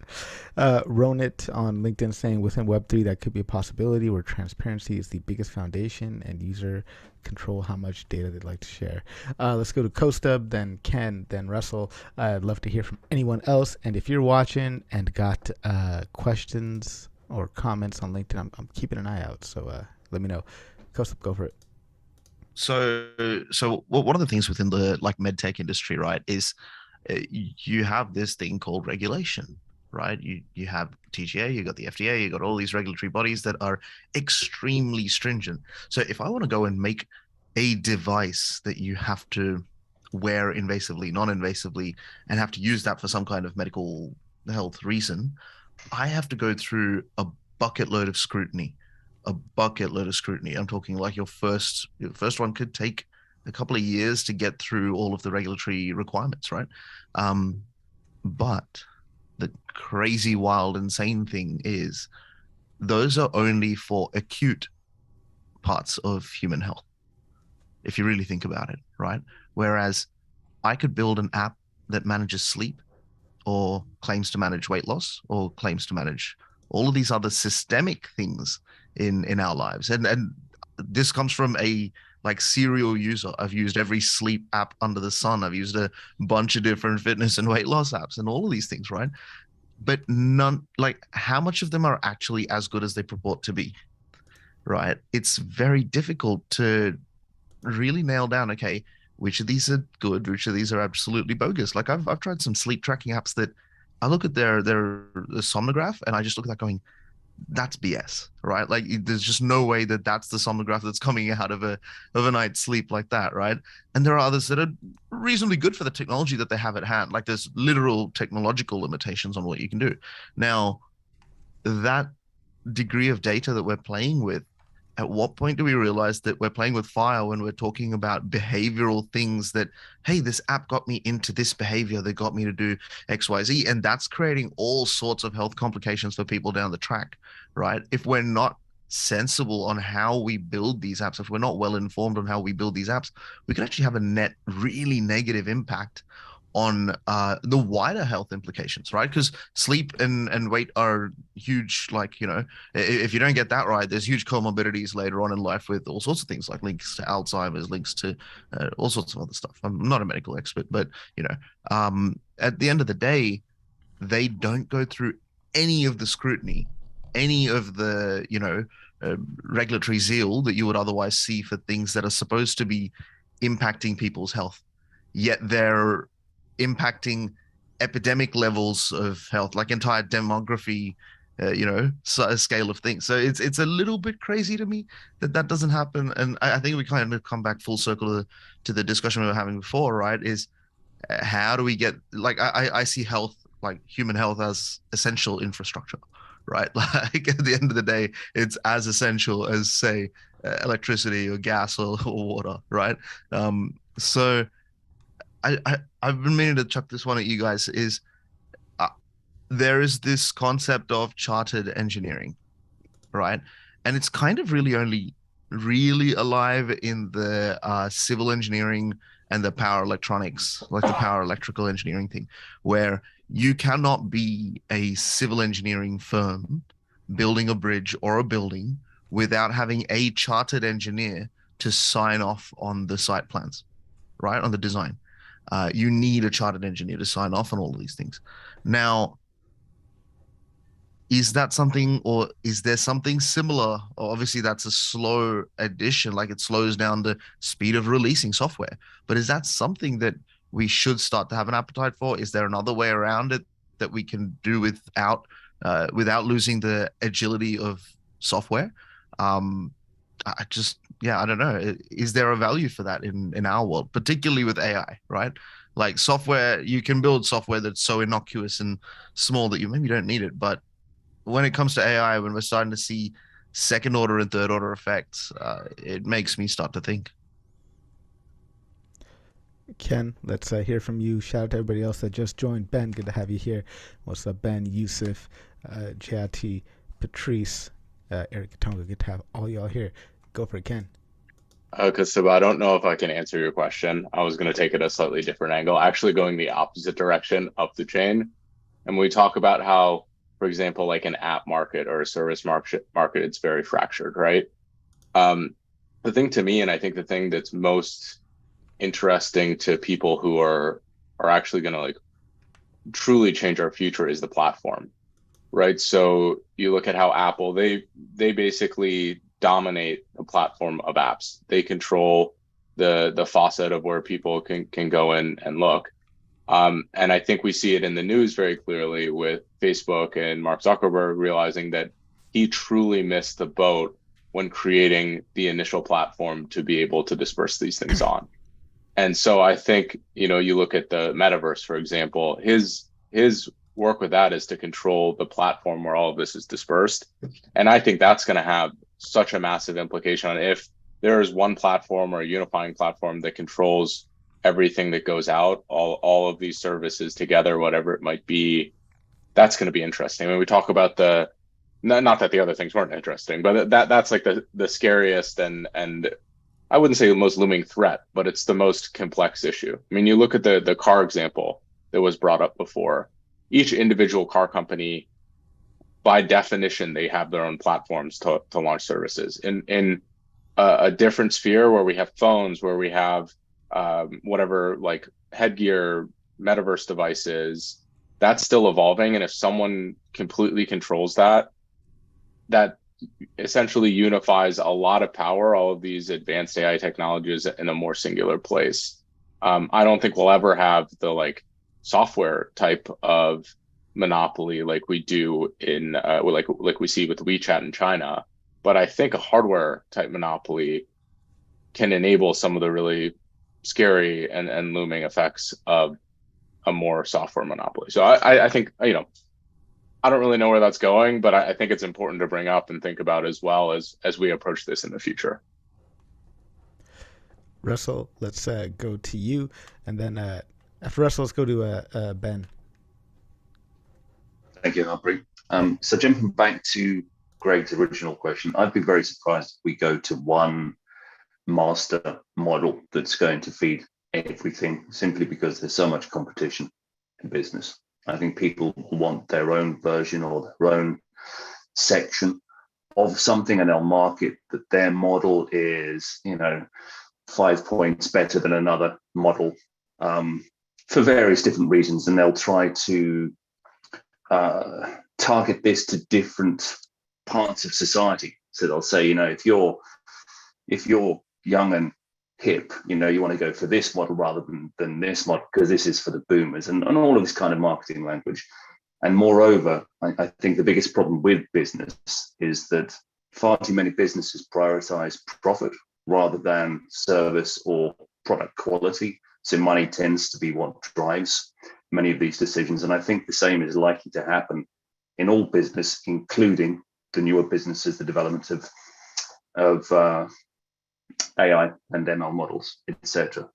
Ronit on LinkedIn saying within Web3 that could be a possibility where transparency is the biggest foundation and user control how much data they'd like to share. Let's go to Kostub, then Ken, then Russell. I'd love to hear from anyone else. And if you're watching and got questions or comments on LinkedIn, I'm keeping an eye out. So let me know. Kostub, go for it. So one of the things within the medtech industry, right, is you have this thing called regulation, right? You have TGA, you got the FDA, you got all these regulatory bodies that are extremely stringent. So if I want to go and make a device that you have to wear invasively, non-invasively, and have to use that for some kind of medical health reason, I have to go through a bucket load of scrutiny. I'm talking like your first one could take a couple of years to get through all of the regulatory requirements, right? But the crazy, wild, insane thing is those are only for acute parts of human health, if you really think about it, right? Whereas I could build an app that manages sleep or claims to manage weight loss or claims to manage all of these other systemic things in our lives. And this comes from a serial user. I've used every sleep app under the sun. I've used a bunch of different fitness and weight loss apps and all of these things, right? But none, how much of them are actually as good as they purport to be, right? It's very difficult to really nail down, okay, which of these are good, which of these are absolutely bogus. I've tried some sleep tracking apps that I look at their somnograph and I just look at that going, that's BS, right? There's just no way that that's the somnograph that's coming out of a night's sleep like that, right? And there are others that are reasonably good for the technology that they have at hand. There's literal technological limitations on what you can do. Now, that degree of data that we're playing with at what point do we realize that we're playing with fire when we're talking about behavioral things that, hey, this app got me into this behavior that got me to do XYZ, and that's creating all sorts of health complications for people down the track, right? If we're not sensible on how we build these apps, if we're not well informed on how we build these apps, we can actually have a net really negative impact on the wider health implications, right? Because sleep and weight are huge. Like, if you don't get that right, there's huge comorbidities later on in life with all sorts of things, like links to Alzheimer's, links to all sorts of other stuff. I'm not a medical expert, but at the end of the day, they don't go through any of the scrutiny, any of the regulatory zeal that you would otherwise see for things that are supposed to be impacting people's health, yet they're impacting epidemic levels of health, like entire demography, scale of things. So it's a little bit crazy to me that doesn't happen. And I think we kind of come back full circle to the discussion we were having before, right? Is how do we get, like, I see health, like human health, as essential infrastructure, right? Like at the end of the day, it's as essential as, say, electricity or gas or water, right? So I've been meaning to chuck this one at you guys. Is there is this concept of chartered engineering, right? And it's kind of really only really alive in the civil engineering and the power electronics, like the power electrical engineering thing, where you cannot be a civil engineering firm building a bridge or a building without having a chartered engineer to sign off on the site plans, right? On the design. You need a chartered engineer to sign off on all of these things. Now, is that something, or is there something similar? Obviously, that's a slow addition, like it slows down the speed of releasing software. But is that something that we should start to have an appetite for? Is there another way around it that we can do without losing the agility of software? I don't know. Is there a value for that in our world, particularly with AI, right? Like software, you can build software that's so innocuous and small that you maybe don't need it. But when it comes to AI, when we're starting to see second order and third order effects, it makes me start to think. Ken, let's hear from you. Shout out to everybody else that just joined. Ben, good to have you here. What's up, Ben, Yusuf, JRT, Patrice, Eric Katonga, good to have all y'all here. Go for it, Ken. So I don't know if I can answer your question. I was going to take it a slightly different angle, actually going the opposite direction up the chain. And we talk about how, for example, like an app market or a service market, it's very fractured, right? The thing to me, and I think the thing that's most interesting to people who are actually going to like truly change our future is the platform, right? So you look at how Apple, they basically dominate the platform of apps. They control the faucet of where people can go in and look. And I think we see it in the news very clearly with Facebook and Mark Zuckerberg realizing that he truly missed the boat when creating the initial platform to be able to disperse these things on. And so I think, you look at the metaverse, for example, his work with that is to control the platform where all of this is dispersed. And I think that's going to have such a massive implication on if there is one platform or a unifying platform that controls everything that goes out, all of these services together, whatever it might be. That's going to be interesting. I mean, we talk about not that the other things weren't interesting, but that's like the scariest and I wouldn't say the most looming threat, but it's the most complex issue. I mean, you look at the car example that was brought up before. Each individual car company, by definition, they have their own platforms to launch services. In a different sphere where we have phones, where we have whatever like headgear, metaverse devices, that's still evolving. And if someone completely controls that essentially unifies a lot of power, all of these advanced AI technologies in a more singular place. I don't think we'll ever have the like software type of monopoly like we do in like we see with WeChat in China. But I think a hardware type monopoly can enable some of the really scary and looming effects of a more software monopoly. So I think, I don't really know where that's going, but I think it's important to bring up and think about as well as we approach this in the future. Russell, let's go to you, and then after Russell, let's go to Ben. Thank you, Harpreet. So jumping back to Greg's original question, I'd be very surprised if we go to one master model that's going to feed everything, simply because there's so much competition in business. I think people want their own version or their own section of something, and they'll market that their model is, 5 points better than another model, for various different reasons, and they'll try to target this to different parts of society. So they'll say, if you're young and hip, you want to go for this model rather than this model because this is for the boomers, and all of this kind of marketing language. And moreover, I think the biggest problem with business is that far too many businesses prioritize profit rather than service or product quality. So money tends to be what drives many of these decisions. And I think the same is likely to happen in all business, including the newer businesses, the development of AI and ML models, etc.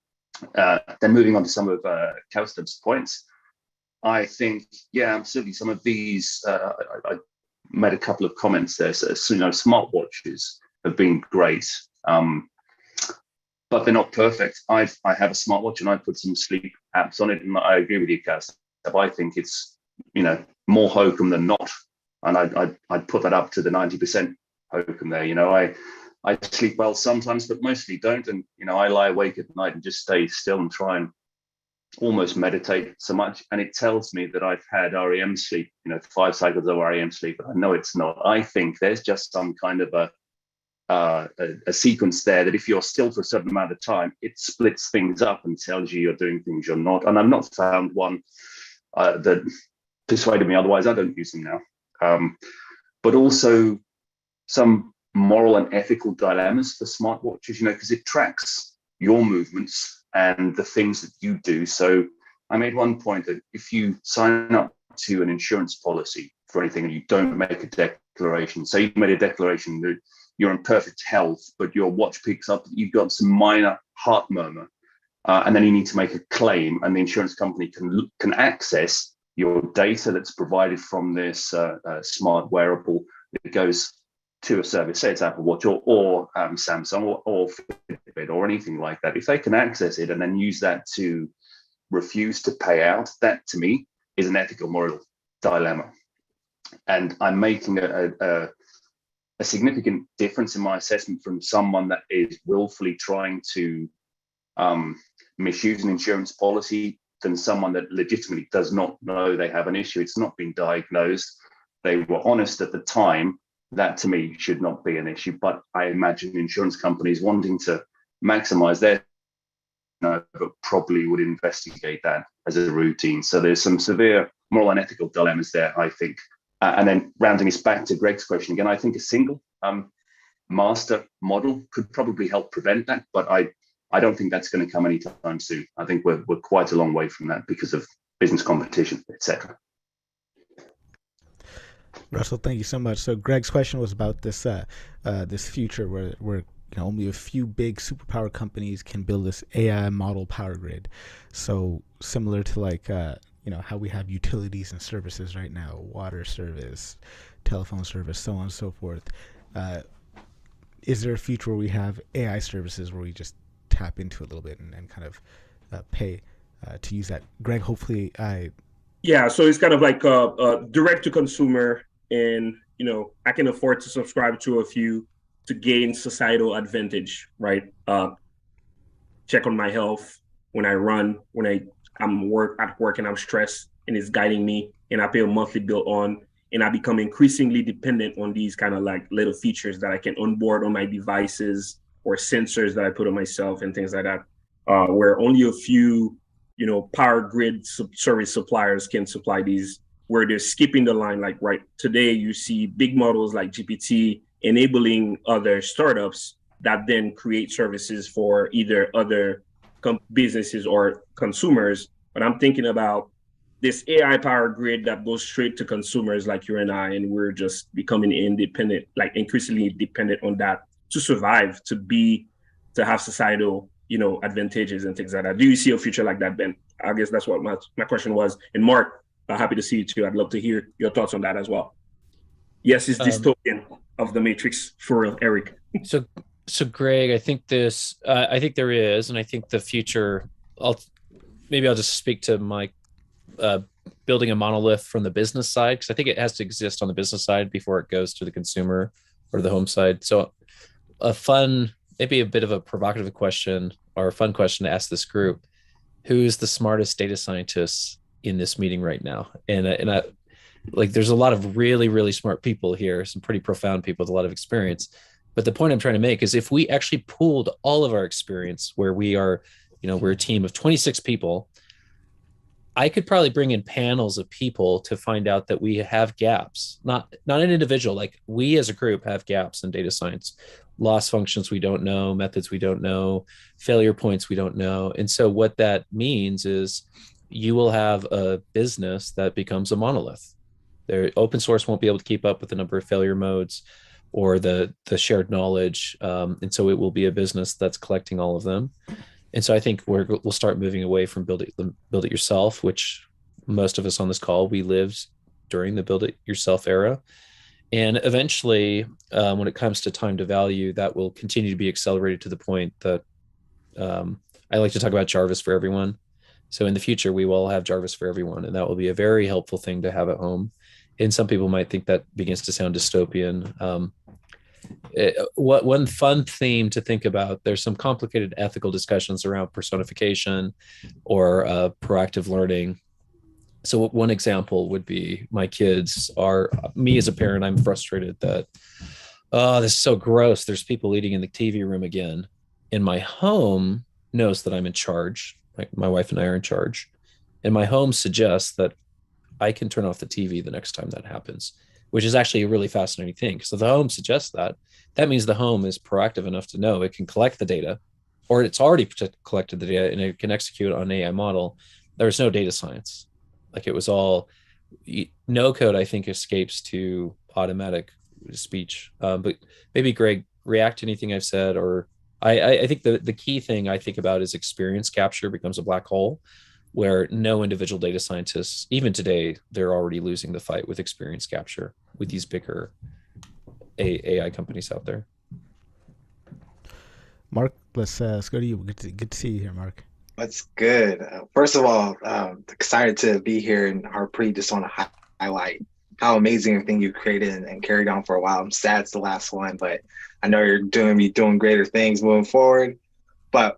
Then moving on to some of Kaustub's points, I think, yeah, absolutely. Some of these, I made a couple of comments there. So, smartwatches have been great, but they're not perfect. I have a smartwatch and I put some sleep apps on it, and I agree with you, Kaustub. I think it's more hokum than not, and I'd put that up to the 90% hokum there. I sleep well sometimes, but mostly don't. And, I lie awake at night and just stay still and try and almost meditate so much. And it tells me that I've had REM sleep, 5 cycles of REM sleep. But I know it's not. I think there's just some kind of a sequence there that if you're still for a certain amount of time, it splits things up and tells you you're doing things you're not. And I've not found one that persuaded me. Otherwise, I don't use them now. But also some moral and ethical dilemmas for smartwatches, because it tracks your movements and the things that you do. So I made one point that if you sign up to an insurance policy for anything and you don't make a declaration, say you made a declaration that you're in perfect health, but your watch picks up that you've got some minor heart murmur, and then you need to make a claim, and the insurance company can access your data that's provided from this smart wearable that goes to a service, say it's Apple Watch or Samsung or Fitbit or anything like that. If they can access it and then use that to refuse to pay out, that to me is an ethical moral dilemma. And I'm making a significant difference in my assessment from someone that is willfully trying to misuse an insurance policy than someone that legitimately does not know they have an issue. It's not been diagnosed. They were honest at the time. That to me should not be an issue. But I imagine insurance companies wanting to maximize their but probably would investigate that as a routine. So there's some severe moral and ethical dilemmas there, I think. And then rounding us back to Greg's question again, I think a single master model could probably help prevent that, but I don't think that's going to come anytime soon. I think we're quite a long way from that because of business competition, etc. Russell, thank you so much. So Greg's question was about this this future where only a few big superpower companies can build this AI model power grid. So similar to like how we have utilities and services right now, water service, telephone service, so on and so forth. Is there a future where we have AI services where we just tap into a little bit and kind of pay to use that? Greg, hopefully Yeah, so it's kind of like direct to consumer, and I can afford to subscribe to a few to gain societal advantage, right? Check on my health when I run, when I'm at work and I'm stressed, and it's guiding me, and I pay a monthly bill on, and I become increasingly dependent on these kind of like little features that I can onboard on my devices or sensors that I put on myself and things like that, where only a few power grid service suppliers can supply these, where they're skipping the line. Like right today, you see big models like GPT enabling other startups that then create services for either other businesses or consumers. But I'm thinking about this AI powered grid that goes straight to consumers like you and I, and we're just becoming independent, like increasingly dependent on that to survive, to have societal, advantages and things like that. Do you see a future like that, Ben? I guess that's what my question was. And Mark, happy to see you too. I'd love to hear your thoughts on that as well. Yes, it's dystopian of the Matrix for real, Eric. So Greg, I think there is, and I think the future. I'll just speak to my building a monolith from the business side, because I think it has to exist on the business side before it goes to the consumer or the home side. So maybe a bit of a provocative question or a fun question to ask this group: who's the smartest data scientists in this meeting right now? And there's a lot of really, really smart people here, some pretty profound people with a lot of experience. But the point I'm trying to make is if we actually pooled all of our experience, where we are, we're a team of 26 people, I could probably bring in panels of people to find out that we have gaps, not an individual, like we as a group have gaps in data science, loss functions we don't know, methods we don't know, failure points we don't know. And so what that means is you will have a business that becomes a monolith. Open source won't be able to keep up with the number of failure modes or the shared knowledge. And so it will be a business that's collecting all of them. And so I think we'll start moving away from build it yourself, which most of us on this call, we lived during the build it yourself era. And eventually, when it comes to time to value, that will continue to be accelerated to the point that I like to talk about Jarvis for everyone. So in the future, we will have Jarvis for everyone, and that will be a very helpful thing to have at home. And some people might think that begins to sound dystopian. One fun theme to think about, there's some complicated ethical discussions around personification or proactive learning. So one example would be me as a parent, I'm frustrated that, this is so gross. There's people eating in the TV room again. And my home knows that I'm in charge. Like my wife and I are in charge. And my home suggests that I can turn off the TV the next time that happens, which is actually a really fascinating thing. So the home suggests that means the home is proactive enough to know it can collect the data, or it's already collected the data and it can execute on an AI model. There's no data science. Like it was all no code, I think, escapes to automatic speech. But maybe Greg, react to anything I've said, or I think the key thing I think about is experience capture becomes a black hole, where no individual data scientists, even today, they're already losing the fight with experience capture with these bigger AI companies out there. Mark, let's go to you. Good to see you here, Mark. That's good. First of all, excited to be here, and Harpreet, just want to highlight how amazing a thing you created and carried on for a while. I'm sad it's the last one, but I know you're doing greater things moving forward. But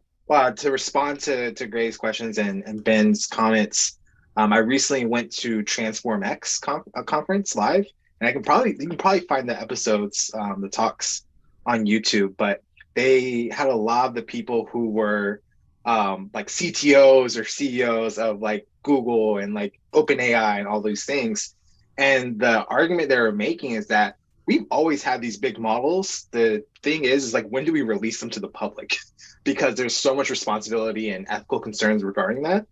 to respond to Gray's questions and Ben's comments, I recently went to Transform X conference live, and you can probably find the episodes, the talks on YouTube. But they had a lot of the people who were like CTOs or CEOs of like Google and like OpenAI and all these things. And the argument they were making is that we've always had these big models. The thing is like, when do we release them to the public? Because there's so much responsibility and ethical concerns regarding that.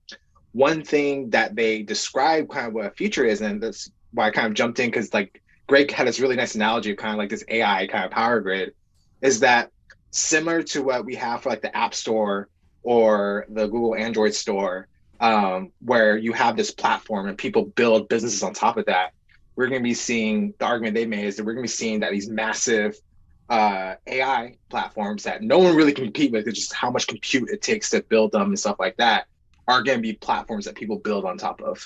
One thing that they describe kind of what a future is, and that's why I kind of jumped in, because like Greg had this really nice analogy of kind of like this AI kind of power grid, is that similar to what we have for like the App Store or the Google Android store, where you have this platform and people build businesses on top of that. We're going to be seeing, the argument they made is that we're going to be seeing that these massive AI platforms that no one really can compete with, it's just how much compute it takes to build them and stuff like that, are going to be platforms that people build on top of.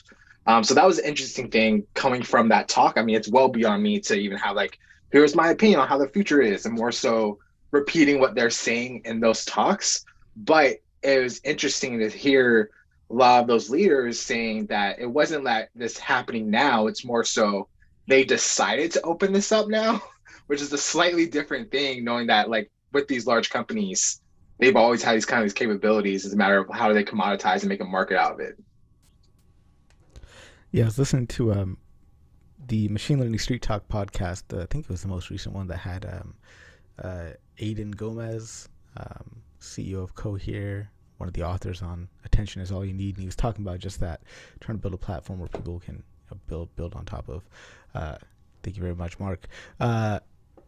So that was an interesting thing coming from that talk. I mean, it's well beyond me to even have like, here's my opinion on how the future is, and more so repeating what they're saying in those talks. But it was interesting to hear a lot of those leaders saying that it wasn't that this happening now, it's more so they decided to open this up now, which is a slightly different thing, knowing that like with these large companies, they've always had these kind of these capabilities. It's a matter of how do they commoditize and make a market out of it. Yeah, I was listening to the Machine Learning Street Talk podcast. I think it was the most recent one that had Aidan Gomez, CEO of Cohere, one of the authors on Attention Is All You Need, and he was talking about just that, trying to build a platform where people can build on top of. Thank you very much, Mark.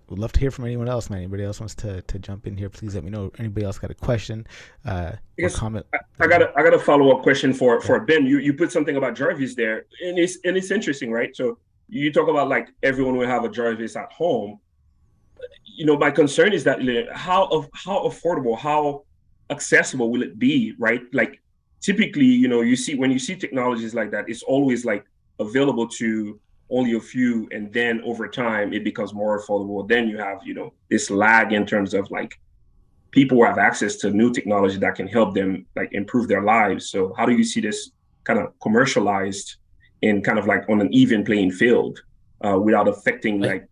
Would love to hear from anyone else, man. Anybody else wants to jump in here? Please let me know. Anybody else got a question or comment? I got a follow-up question for Ben. You put something about Jarvis there, and it's interesting, right? So you talk about like everyone will have a Jarvis at home. My concern is that how affordable, how accessible will it be, right? Like typically, when you see technologies like that, it's always like available to only a few, and then over time it becomes more affordable. Then you have, this lag in terms of like people have access to new technology that can help them like improve their lives. So how do you see this kind of commercialized and kind of like on an even playing field without affecting like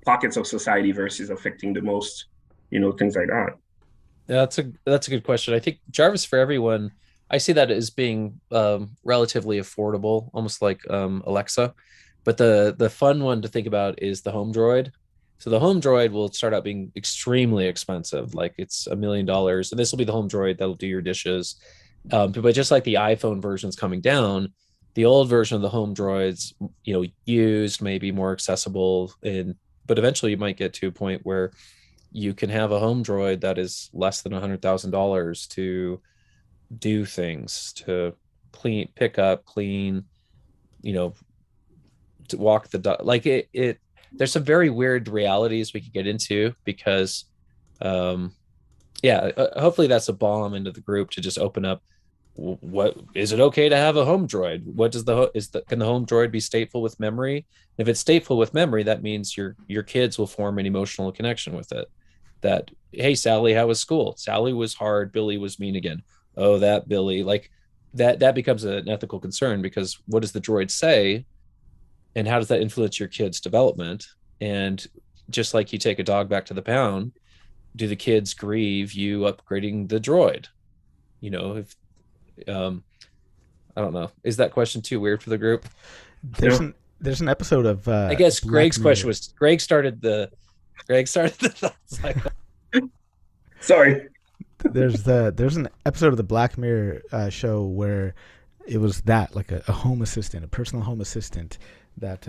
pockets of society versus affecting the most, things like that? Yeah, that's a good question. I think Jarvis for everyone, I see that as being relatively affordable, almost like Alexa. But the fun one to think about is the home droid. So the home droid will start out being extremely expensive, like it's $1 million, and this will be the home droid that'll do your dishes. But just like the iPhone version's coming down, the old version of the home droids, used, maybe more accessible, but eventually you might get to a point where you can have a home droid that is less than $100,000 to do things, to pick up, clean, to walk the dog. Like it there's some very weird realities we could get into because hopefully that's a bomb into the group to just open up. What is it okay to have a home droid? What does can the home droid be stateful with memory? If it's stateful with memory, that means your kids will form an emotional connection with it. That, hey, Sally, how was school? Sally was hard, Billy was mean again. Oh, that Billy, like that becomes an ethical concern, because what does the droid say and how does that influence your kid's development? And just like you take a dog back to the pound, do the kids grieve you upgrading the droid? If I don't know. Is that question too weird for the group? There's an episode of I guess Black Greg's Mirror. question was Greg started the thought cycle. Sorry. There's an episode of the Black Mirror show where it was like a home assistant, a personal home assistant that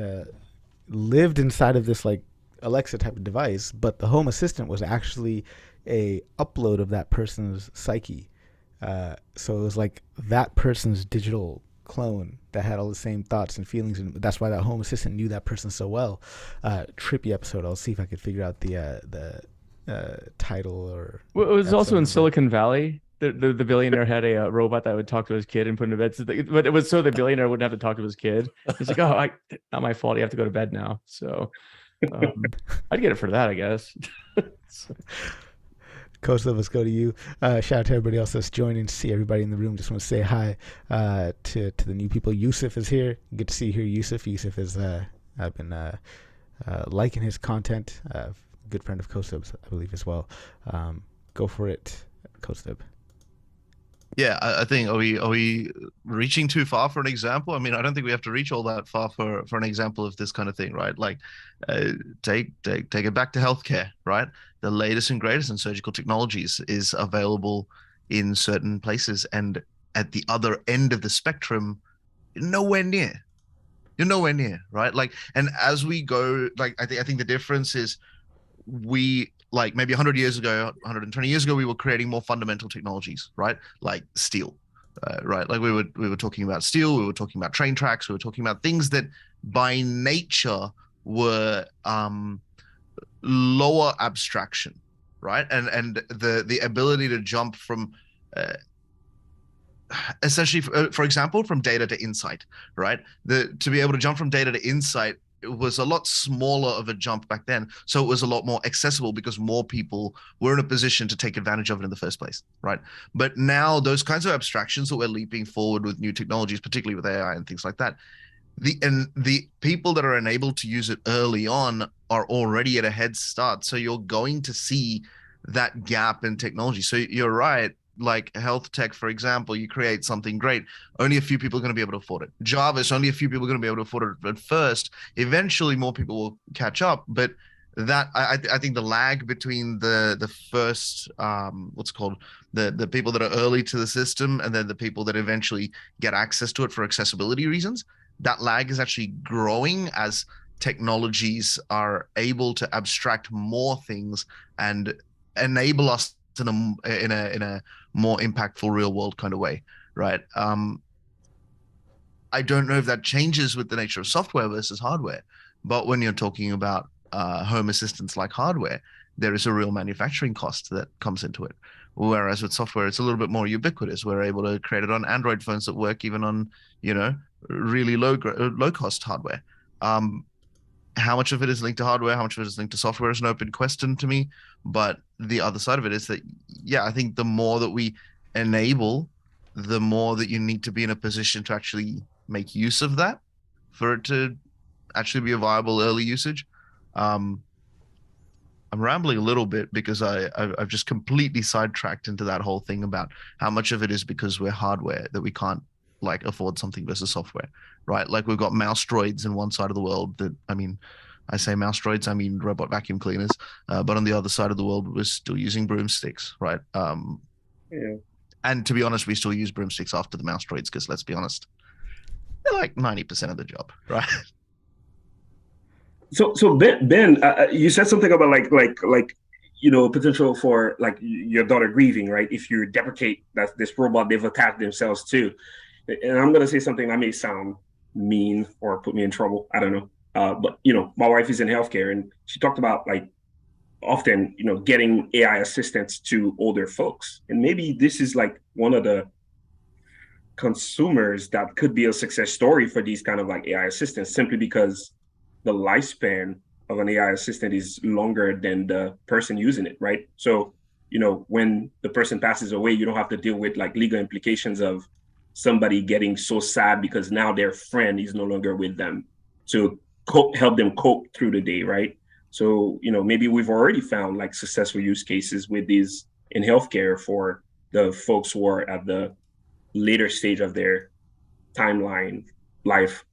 lived inside of this like Alexa type of device, but the home assistant was actually a upload of that person's psyche. So it was like that person's digital clone that had all the same thoughts and feelings, and that's why that home assistant knew that person so well. Trippy episode. I'll see if I could figure out the title or. Well, it was also in episode. Silicon Valley. The billionaire had a robot that would talk to his kid and put him to bed. But it was so the billionaire wouldn't have to talk to his kid. He's like, "Oh, not my fault. You have to go to bed now." So I'd get it for that, I guess. Costa, let's go to you. Shout out to everybody else that's joining. See everybody in the room. Just want to say hi to the new people. Yusuf is here. Good to see you here, Yusuf. Yusuf is I've been liking his content. Good friend of Kostub's, I believe, as well. Go for it, Kostub. Yeah, I think are we reaching too far for an example? I mean, I don't think we have to reach all that far for an example of this kind of thing, right? Like, take it back to healthcare, right? The latest and greatest in surgical technologies is available in certain places, and at the other end of the spectrum, nowhere near. You're nowhere near, right? Like, and as we go, like, I think the difference is we, like, maybe 100 years ago, 120 years ago, we were creating more fundamental technologies, right? Like steel, right? Like we were talking about steel, we were talking about train tracks, we were talking about things that by nature were lower abstraction, right? And the ability to jump from essentially, for example, from data to insight, right? To be able to jump from data to insight, it was a lot smaller of a jump back then. So it was a lot more accessible because more people were in a position to take advantage of it in the first place, right? But now those kinds of abstractions that we're leaping forward with new technologies, particularly with AI and things like that, the people that are enabled to use it early on are already at a head start. So you're going to see that gap in technology. So you're right. Like health tech, for example, you create something great. Only a few people are going to be able to afford it. Jarvis, only a few people are going to be able to afford it at first. Eventually, more people will catch up. But that I think the lag between the first what's called the people that are early to the system and then the people that eventually get access to it for accessibility reasons, that lag is actually growing as technologies are able to abstract more things and enable us in a more impactful real world kind of way, right? I don't know if that changes with the nature of software versus hardware, but when you're talking about home assistants like hardware, there is a real manufacturing cost that comes into it. Whereas with software, it's a little bit more ubiquitous. We're able to create it on Android phones that work even on, really low cost hardware. How much of it is linked to hardware, how much of it is linked to software is an open question to me. But the other side of it is that, yeah, I think the more that we enable, the more that you need to be in a position to actually make use of that for it to actually be a viable early usage. I'm rambling a little bit because I've just completely sidetracked into that whole thing about how much of it is because we're hardware that we can't like afford something versus software, right? Like we've got mouse droids in one side of the world that, I mean, I say mouse droids, I mean robot vacuum cleaners, but on the other side of the world, we're still using broomsticks, right? Yeah. And to be honest, we still use broomsticks after the mouse droids because let's be honest, they're like 90% of the job, right? So Ben, you said something about potential for like your daughter grieving, right? If you deprecate that this robot they've attached themselves to, and I'm gonna say something that may sound mean or put me in trouble. I don't know, but my wife is in healthcare, and she talked about like often getting AI assistants to older folks, and maybe this is like one of the consumers that could be a success story for these kind of like AI assistants, simply because the lifespan of an AI assistant is longer than the person using it, right? So, when the person passes away, you don't have to deal with like legal implications of somebody getting so sad because now their friend is no longer with them to help them cope through the day, right? So, maybe we've already found like successful use cases with these in healthcare for the folks who are at the later stage of their timeline life,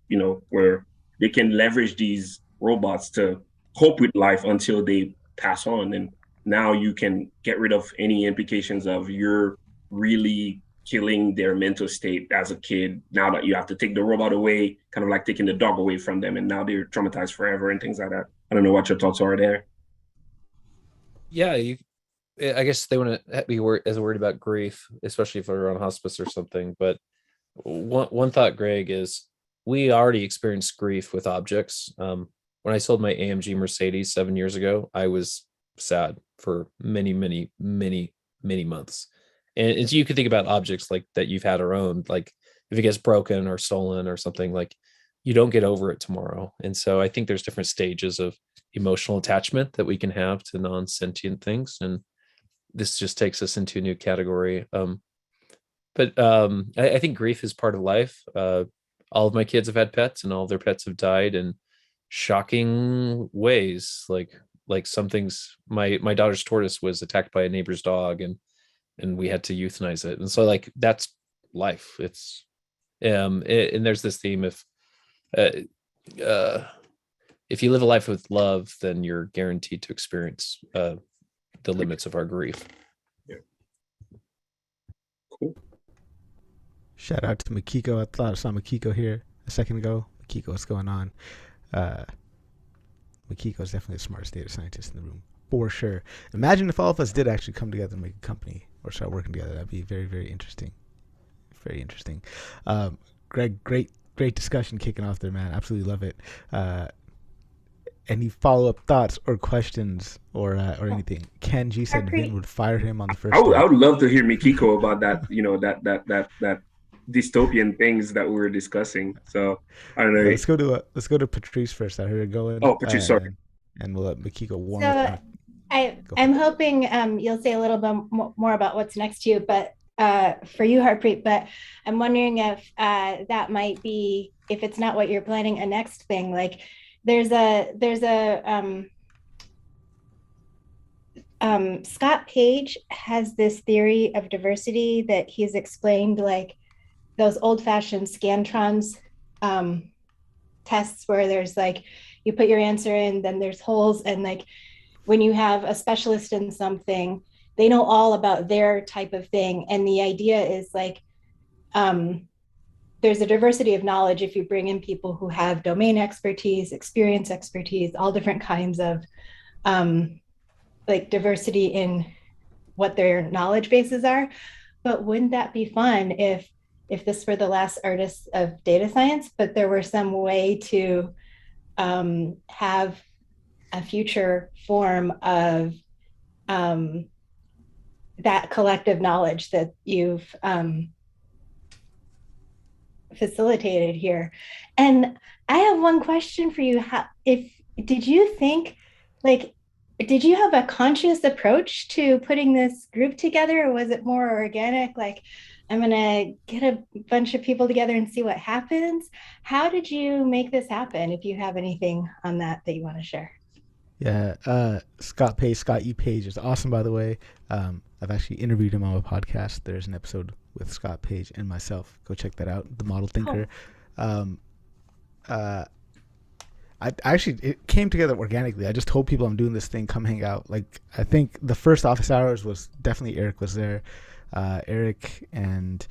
where they can leverage these robots to cope with life until they pass on. And now you can get rid of any implications of you're really killing their mental state as a kid now that you have to take the robot away, kind of like taking the dog away from them, and now they're traumatized forever and things like that. I don't know what your thoughts are there. Yeah, I guess they wouldn't be as worried about grief, especially if they're on hospice or something. But one thought, Greg, is we already experienced grief with objects. When I sold my AMG Mercedes 7 years ago, I was sad for many, many, many, many months. And you can think about objects like that you've had or owned, like if it gets broken or stolen or something, like you don't get over it tomorrow. And so I think there's different stages of emotional attachment that we can have to non-sentient things. And this just takes us into a new category. But I think grief is part of life. All of my kids have had pets, and all of their pets have died in shocking ways. Like some things, my daughter's tortoise was attacked by a neighbor's dog, and we had to euthanize it. And so like that's life. It's and there's this theme of if you live a life with love, then you're guaranteed to experience the limits of our grief. Yeah. Cool. Shout out to Makiko. I thought I saw Makiko here a second ago. Makiko, what's going on? Makiko is definitely the smartest data scientist in the room, for sure. Imagine if all of us did actually come together and make a company or start working together. That'd be very, very interesting. Very interesting. Greg, great discussion kicking off there, man. Absolutely love it. Any follow-up thoughts or questions or anything? Ken G said Vin would fire him on the first. I would love to hear Mikiko about that. That dystopian things that we were discussing. So I don't know. Let's go to Patrice first. I heard her going. Oh, Patrice, sorry. And we'll let Mikiko warm so up. I'm hoping you'll say a little bit more about what's next to you, but for you, Harpreet. But I'm wondering if that might be, if it's not what you're planning, a next thing. Like there's a Scott Page has this theory of diversity that he's explained, like those old-fashioned scantrons tests where there's like, you put your answer in, then there's holes. And like when you have a specialist in something, they know all about their type of thing. And the idea is like, there's a diversity of knowledge if you bring in people who have domain expertise, experience expertise, all different kinds of like diversity in what their knowledge bases are. But wouldn't that be fun if this were the last artists of data science, but there were some way to have a future form of that collective knowledge that you've facilitated here. And I have one question for you. Did you think, like, did you have a conscious approach to putting this group together, or was it more organic? Like, I'm gonna get a bunch of people together and see what happens. How did you make this happen? If you have anything on that you want to share. Yeah, Scott E. Page is awesome, by the way. I've actually interviewed him on my podcast. There's an episode with Scott Page and myself. Go check that out. The Model Thinker. It came together organically. I just told people I'm doing this thing, come hang out. Like, I think the first office hours was definitely Eric was there. Eric and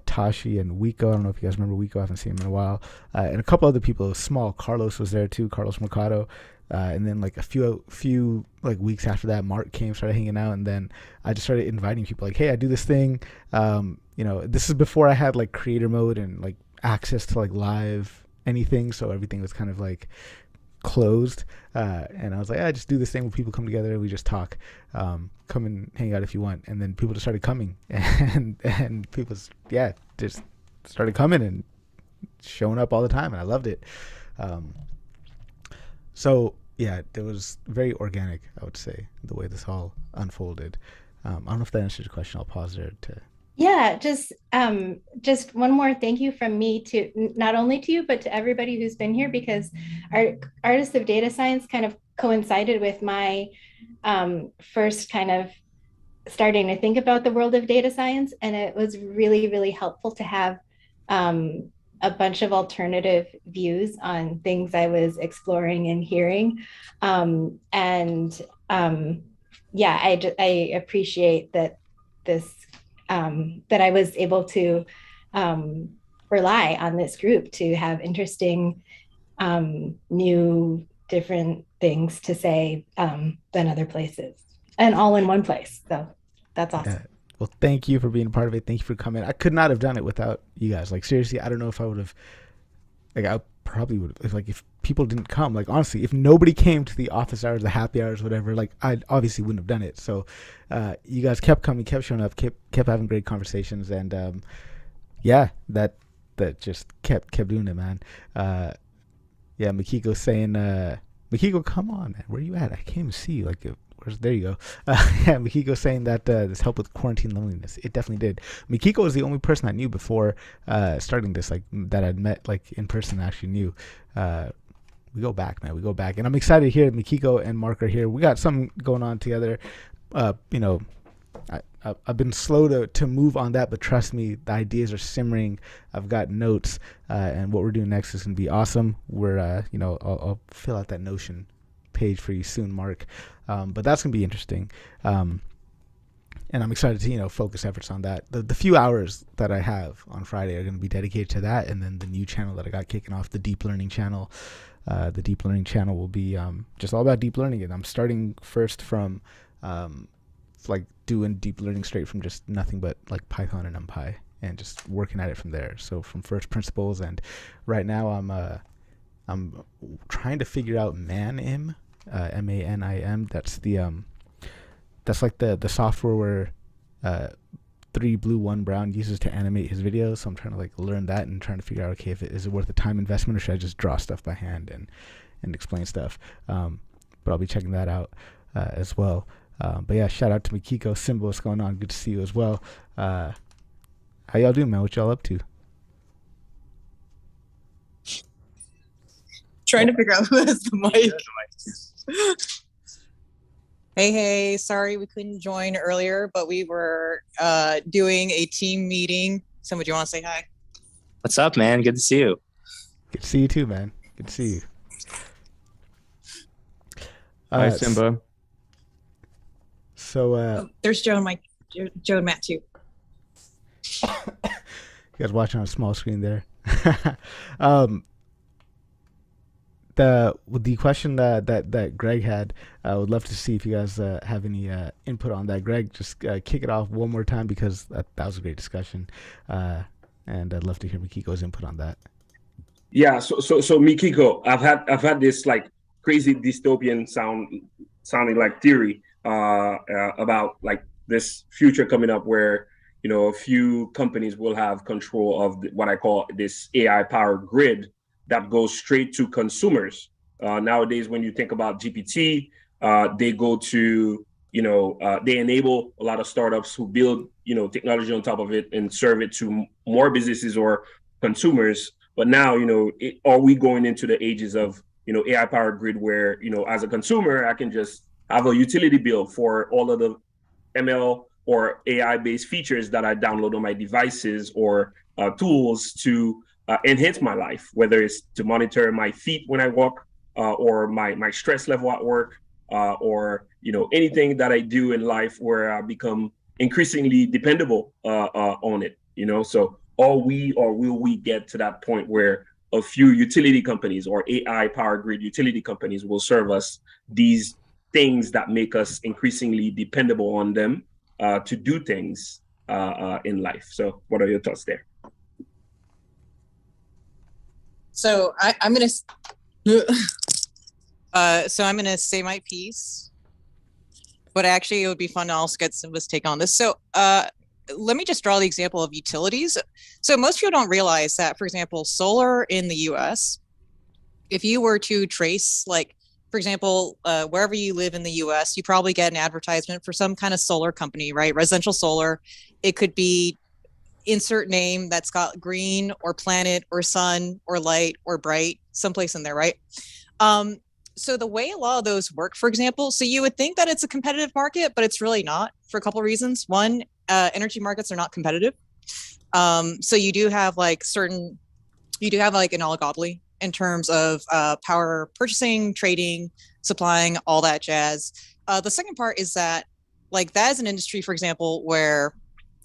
Tashi and Wiko. I don't know if you guys remember Wiko. I haven't seen him in a while. And a couple other people. Small. Carlos was there too. Carlos Mercado. And then like a few like weeks after that, Mark came, started hanging out, and then I just started inviting people like, hey, I do this thing. This is before I had like creator mode and like access to like live anything, so everything was kind of like closed. And I was like, I just do this thing where people come together and we just talk. Come and hang out if you want. And then people just started coming, and people just started coming and showing up all the time, and I loved it. So yeah, it was very organic, I would say, the way this all unfolded. I don't know if that answers your question. I'll pause there to. Yeah, just one more thank you from me to not only to you, but to everybody who's been here, because our Artists of Data Science kind of coincided with my first kind of starting to think about the world of data science. And it was really, really helpful to have a bunch of alternative views on things I was exploring and hearing. I appreciate that that I was able to rely on this group to have interesting, new, different things to say than other places, and all in one place. So that's awesome. Yeah. Well, thank you for being a part of it. Thank you for coming. I could not have done it without you guys. Like, seriously, I don't know if I would have, like, I probably would have, if people didn't come, like, honestly, if nobody came to the office hours, the happy hours, whatever, like, I obviously wouldn't have done it. So you guys kept coming, kept showing up, kept having great conversations. And that just kept doing it, man. Makiko's saying, Makiko, come on, man. Where are you at? I can't even see you. Like, there you go. Makiko saying that this helped with quarantine loneliness. It definitely did. Makiko was the only person I knew before starting this, like, that I'd met like in person, actually knew. We go back, man. We go back, and I'm excited to hear Makiko and Mark are here. We got something going on together. I've been slow to move on that, but trust me, the ideas are simmering. I've got notes, and what we're doing next is gonna be awesome. We're I'll fill out that Notion page for you soon, Mark. But that's gonna be interesting, and I'm excited to focus efforts on that. The few hours that I have on Friday are gonna be dedicated to that, and then the new channel that I got kicking off, the deep learning channel. The deep learning channel will be just all about deep learning, and I'm starting first from like doing deep learning straight from just nothing but like Python and NumPy, and just working at it from there. So from first principles, and right now I'm trying to figure out MANIM. MANIM. That's like the software where 3 blue 1 brown uses to animate his videos. So I'm trying to like learn that and trying to figure out, okay, if it is worth the time investment, or should I just draw stuff by hand and explain stuff. But I'll be checking that out as well. But yeah, shout out to Makiko. Simba, what's going on? Good to see you as well. How y'all doing, man? What y'all up to? Trying to figure out who has the mic. Hey, sorry we couldn't join earlier, but we were doing a team meeting. Somebody, you want to say hi? What's up, man? Good to see you. Good to see you too, man. Good to see you. Hi, Simba. So Oh, there's Joe and Mike, Joe and Matt too. You guys watching on a small screen there. The question that Greg had, I would love to see if you guys have any input on that. Greg, just kick it off one more time, because that was a great discussion, and I'd love to hear Mikiko's input on that. Yeah, so Mikiko, I've had this like crazy dystopian sounding like theory about like this future coming up where, you know, a few companies will have control of what I call this AI powered grid that goes straight to consumers. Nowadays, when you think about GPT, they go to, you know, they enable a lot of startups who build, you know, technology on top of it and serve it to more businesses or consumers. But now, you know, are we going into the ages of, you know, AI powered grid where, you know, as a consumer, I can just have a utility bill for all of the ML or AI based features that I download on my devices or tools to enhance my life, whether it's to monitor my feet when I walk or my stress level at work or, you know, anything that I do in life where I become increasingly dependable on it, you know. So will we get to that point where a few utility companies or AI power grid utility companies will serve us these things that make us increasingly dependable on them to do things in life? So what are your thoughts there? So I'm gonna say my piece, but actually it would be fun to also get Simba's take on this. So let me just draw the example of utilities. So most people don't realize that, for example, solar in the US, if you were to trace, like, for example, wherever you live in the US, you probably get an advertisement for some kind of solar company, right? Residential solar. It could be insert name that's got green or planet or sun or light or bright, someplace in there, right? So the way a lot of those work, for example, so you would think that it's a competitive market, but it's really not, for a couple of reasons. One, energy markets are not competitive. So you do have like an oligopoly in terms of power purchasing, trading, supplying, all that jazz. The second part is that, like, that is an industry, for example, where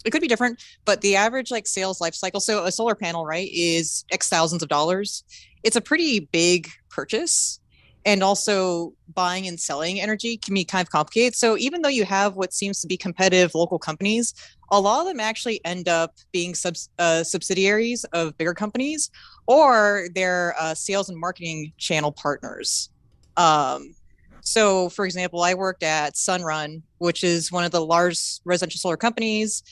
it could be different, but the average like sales life cycle, so a solar panel, right, is X thousands of dollars. It's a pretty big purchase. And also buying and selling energy can be kind of complicated. So even though you have what seems to be competitive local companies, a lot of them actually end up being subsidiaries of bigger companies, or they're sales and marketing channel partners. So for example, I worked at Sunrun, which is one of the large residential solar companies.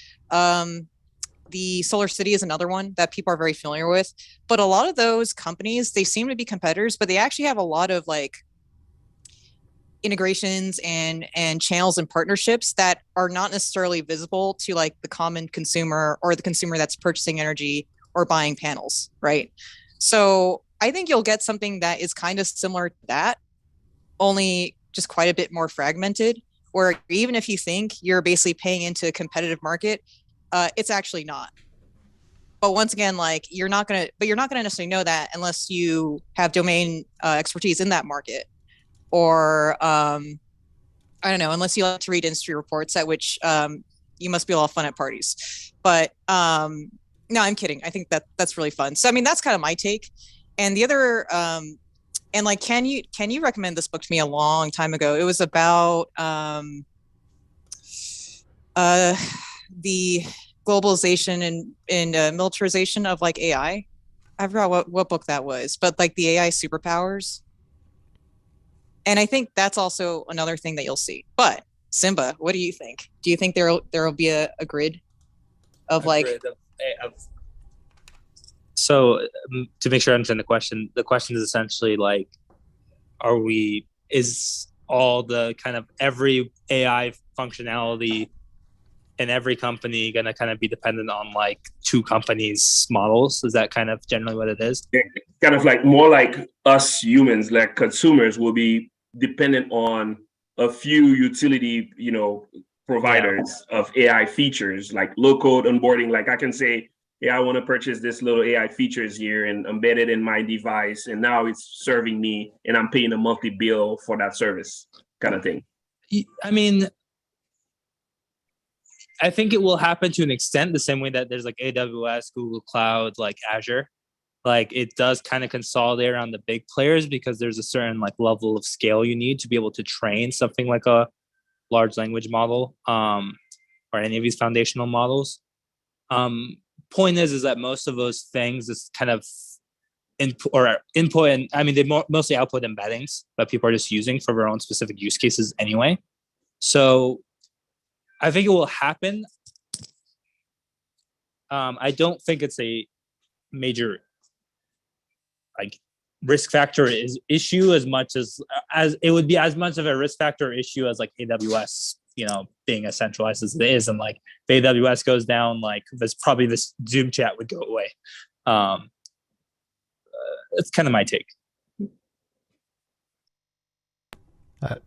The Solar City is another one that people are very familiar with. But a lot of those companies, they seem to be competitors, but they actually have a lot of like integrations and channels and partnerships that are not necessarily visible to like the common consumer or the consumer that's purchasing energy or buying panels, right? So I think you'll get something that is kind of similar to that, only just quite a bit more fragmented, where even if you think you're basically paying into a competitive market, it's actually not. But once again, like, you're not gonna necessarily know that unless you have domain expertise in that market, or I don't know, unless you like to read industry reports, at which you must be a lot of fun at parties. But no, I'm kidding. I think that's really fun. So I mean, that's kind of my take. And the other and like, can you recommend this book to me a long time ago? It was about the globalization and militarization of like AI. I forgot what book that was, but like the AI superpowers. And I think that's also another thing that you'll see. But Simba, what do you think? Do you think there will be a grid of So to make sure I understand the question is essentially like, is all the kind of every AI functionality in every company going to kind of be dependent on like two companies' models? Is that kind of generally what it is? Kind of like more like us humans, like consumers, will be dependent on a few utility, providers of AI features, like low code onboarding. Like I can say, I want to purchase this little AI features here and embed it in my device, and now it's serving me, and I'm paying a monthly bill for that service, kind of thing. I mean, I think it will happen to an extent, the same way that there's like AWS, Google Cloud, like Azure. Like it does kind of consolidate around the big players because there's a certain like level of scale you need to be able to train something like a large language model, or any of these foundational models. Point is that most of those things is kind of input, and I mean they mostly output embeddings that people are just using for their own specific use cases anyway. So I think it will happen. I don't think it's a major like risk factor issue as much as it would be as much of a risk factor issue as like AWS, you know, being as centralized as it is, and like if AWS goes down, like this Zoom chat would go away. It's kind of my take.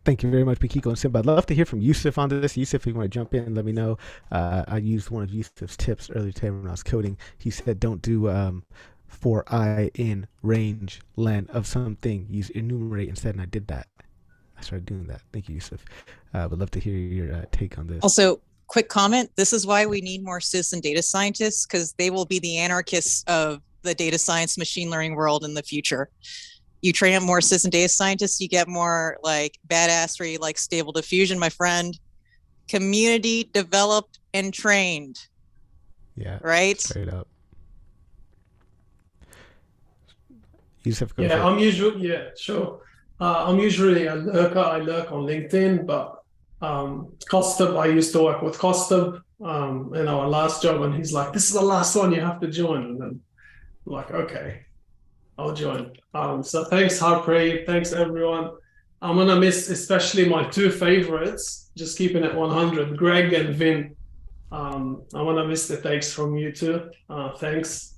Thank you very much, Bikiko and Simba. I'd love to hear from Yusuf on this. Yusuf, if you want to jump in, let me know. I used one of Yusuf's tips earlier today when I was coding. He said, don't do for I in range len of something. Use enumerate instead, and I did that. I started doing that. Thank you, Yusuf. Would love to hear your take on this. Also, quick comment. This is why we need more citizen data scientists, because they will be the anarchists of the data science machine learning world in the future. You train up more citizen data scientists, you get more like badassery, like Stable Diffusion, my friend. Community developed and trained. Yeah. Right? Straight up. Yusuf, go yeah, I'm usually, sure. I'm usually a lurker. I lurk on LinkedIn, but Kostab, I used to work with Kostab in our last job, and he's like, this is the last one you have to join. And then I'm like, okay, I'll join. So thanks, Harpreet. Thanks, everyone. I'm going to miss especially my two favorites, just keeping it 100, Greg and Vin. I'm going to miss the takes from you two. Thanks.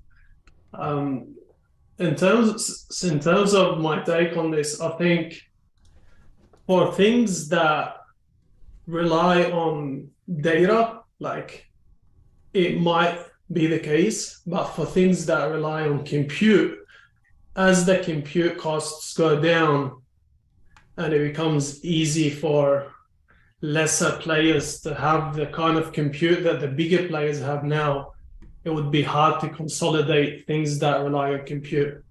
In terms of my take on this, I think for things that rely on data, like it might be the case, but for things that rely on compute, as the compute costs go down and it becomes easy for lesser players to have the kind of compute that the bigger players have now, it would be hard to consolidate things that rely on compute.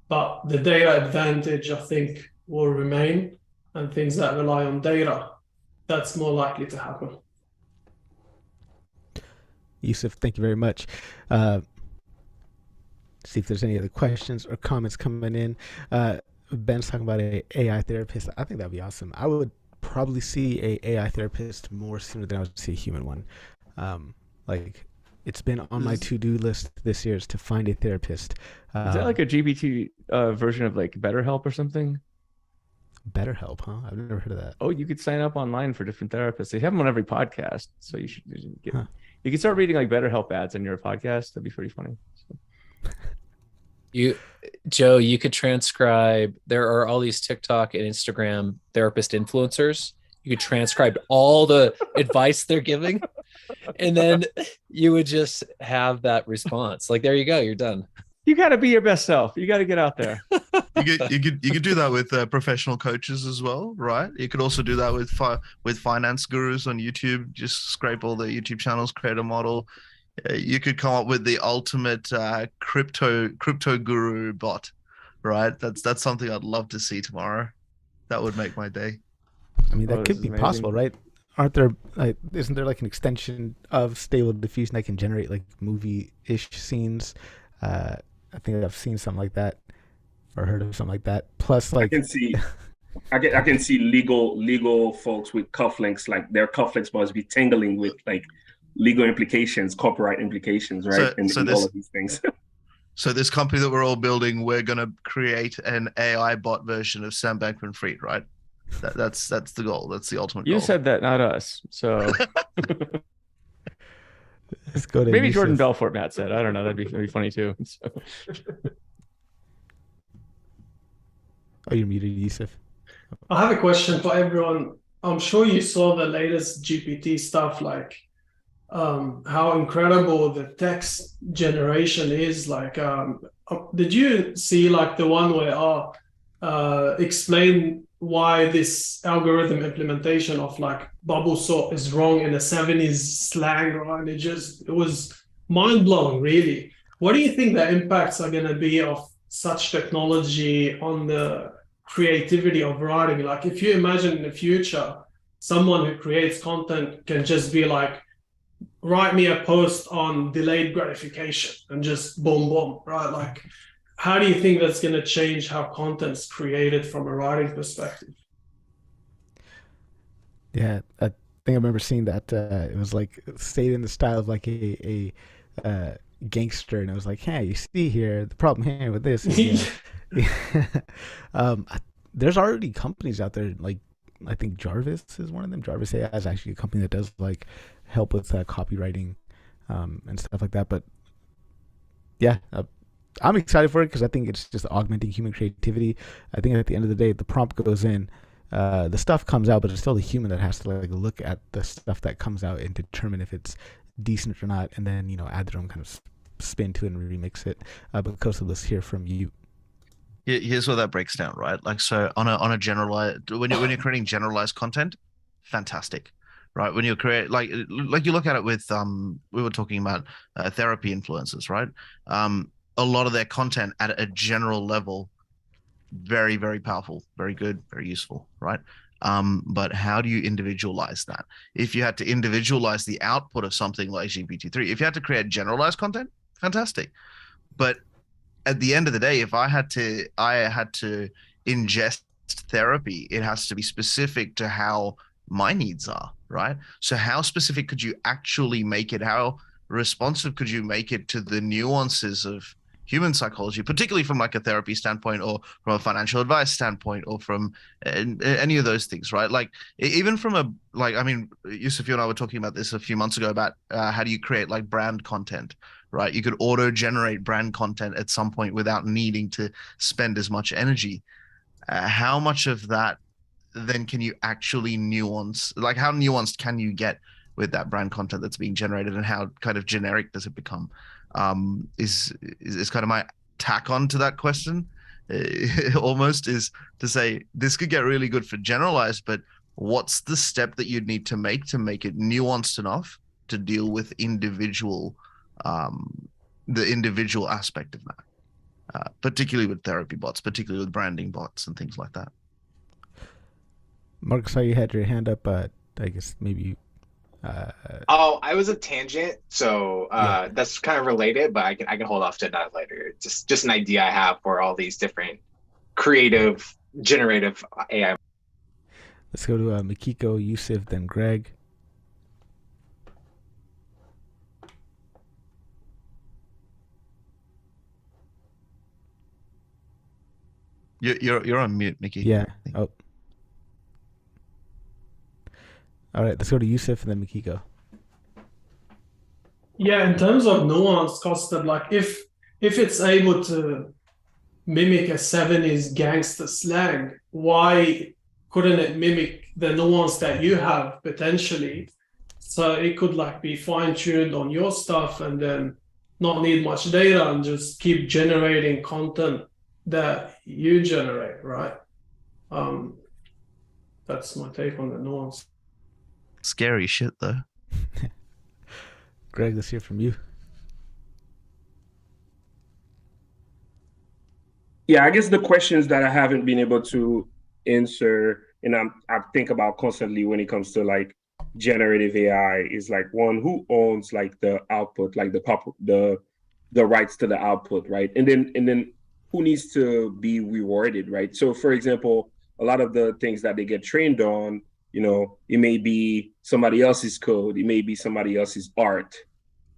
But the data advantage, I think, will remain, and things that rely on data, that's more likely to happen. Yusuf, thank you very much. See if there's any other questions or comments coming in. Ben's talking about an AI therapist. I think that'd be awesome. I would probably see a AI therapist more sooner than I would see a human one. Like, it's been on my to-do list this year is to find a therapist. Is that like a GPT version of like BetterHelp or something? BetterHelp, huh? I've never heard of that. Oh, you could sign up online for different therapists. They have them on every podcast, so you should get. Huh. You can start reading like BetterHelp ads on your podcast. That'd be pretty funny. So. Joe, you could transcribe. There are all these TikTok and Instagram therapist influencers. You could transcribe all the advice they're giving, and then you would just have that response. Like, there you go, you're done. You got to be your best self. You got to get out there. You could do that with professional coaches as well, right? You could also do that with finance gurus on YouTube. Just scrape all the YouTube channels, create a model. You could come up with the ultimate crypto guru bot, right? That's something I'd love to see tomorrow. That would make my day. I mean, that could be possible, right? Aren't there isn't there like an extension of Stable Diffusion that can generate like movie-ish scenes? I think I've seen something like that or heard of something like that. Plus, like I can see legal folks with cufflinks, like their cufflinks must be tangling with like legal implications, copyright implications, right? And all of these things. So this company that we're all building, we're going to create an AI bot version of Sam Bankman-Fried, right? That's the goal. That's the ultimate goal. You said that, not us. So let's go to maybe Yusuf. Jordan Belfort, Matt said. I don't know. That'd be funny too. So. Oh, you're muted, Yusuf. I have a question for everyone. I'm sure you saw the latest GPT stuff, like how incredible the text generation is. Like, did you see like the one where explain why this algorithm implementation of like bubble sort is wrong in the 70s slang, right? And it was mind blowing, really. What do you think the impacts are going to be of such technology on the creativity of writing? Like, if you imagine in the future, someone who creates content can just be like, write me a post on delayed gratification and just boom, boom, right? Like, how do you think that's going to change how content's created from a writing perspective? Yeah, I think I remember seeing that. It was like stayed in the style of like a gangster, and it was like, hey, you see here, the problem here with this is, there's already companies out there, like I think Jarvis is one of them. Jarvis AI is actually a company that does like help with copywriting and stuff like that. But yeah, I'm excited for it because I think it's just augmenting human creativity. I think at the end of the day, the prompt goes in, the stuff comes out, but it's still the human that has to like look at the stuff that comes out and determine if it's decent or not, and then add their own kind of spin to it and remix it. But Kosta, let's hear from you. Here's where that breaks down, right? Like, so on a generalized, when you're creating generalized content, fantastic, right? When you create like you look at it with we were talking about therapy influencers, right? A lot of their content at a general level, very, very powerful, very good, very useful, right? But how do you individualize that? If you had to individualize the output of something like GPT-3, if you had to create generalized content, fantastic. But at the end of the day, if I had to ingest therapy, it has to be specific to how my needs are, right? So how specific could you actually make it? How responsive could you make it to the nuances of human psychology, particularly from like a therapy standpoint or from a financial advice standpoint or from any of those things, right? Like even from a, like, I mean, Yusuf, you and I were talking about this a few months ago about how do you create like brand content, right? You could auto generate brand content at some point without needing to spend as much energy. How much of that then can you actually nuance? Like how nuanced can you get with that brand content that's being generated, and how kind of generic does it become? Is kind of my tack on to that question. Almost is to say this could get really good for generalized, but what's the step that you'd need to make it nuanced enough to deal with individual, the individual aspect of that, particularly with therapy bots, particularly with branding bots and things like that. Mark, saw you had your hand up. I guess maybe you. I was a tangent, so that's kind of related, but I can hold off to that later. Just an idea I have for all these different creative, generative AI. Let's go to Makiko, Yusuf, then Greg. You're on mute, Mickey. Yeah. Oh. All right, let's go to Yusuf and then Makiko. Yeah, in terms of nuance, Costa, like if it's able to mimic a 70s gangster slang, why couldn't it mimic the nuance that you have potentially? So it could like be fine-tuned on your stuff and then not need much data and just keep generating content that you generate, right? That's my take on the nuance. Scary shit, though. Greg, let's hear from you. Yeah, I guess the questions that I haven't been able to answer, and I think about constantly when it comes to like generative AI, is like, one, who owns like the output, like the rights to the output, right? And then who needs to be rewarded, right? So, for example, a lot of the things that they get trained on, it may be somebody else's code, it may be somebody else's art,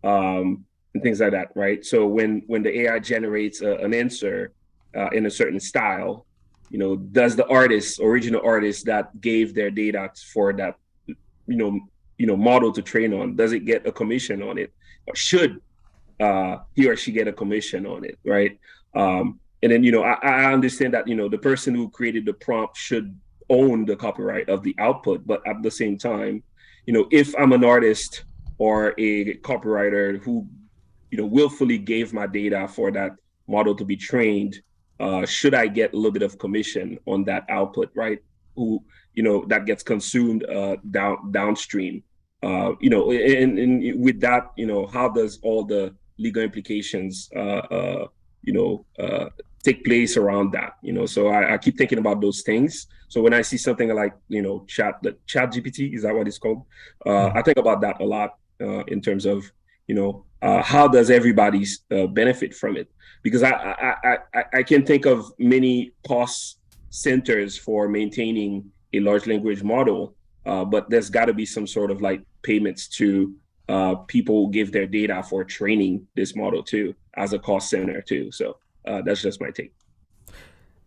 and things like that, right? So when the AI generates an answer in a certain style, does the original artist that gave their data for that, model to train on, does it get a commission on it, or should he or she get a commission on it, right? And then I understand that the person who created the prompt should own the copyright of the output, but at the same time, if I'm an artist or a copywriter who, willfully gave my data for that model to be trained, should I get a little bit of commission on that output, right? Who, that gets consumed downstream. And with that, how does all the legal implications, take place around that? So I keep thinking about those things. So when I see something like, chat GPT, is that what it's called? I think about that a lot in terms of, how does everybody benefit from it? Because I can think of many cost centers for maintaining a large language model, but there's got to be some sort of like payments to people who give their data for training this model too, as a cost center too. So that's just my take.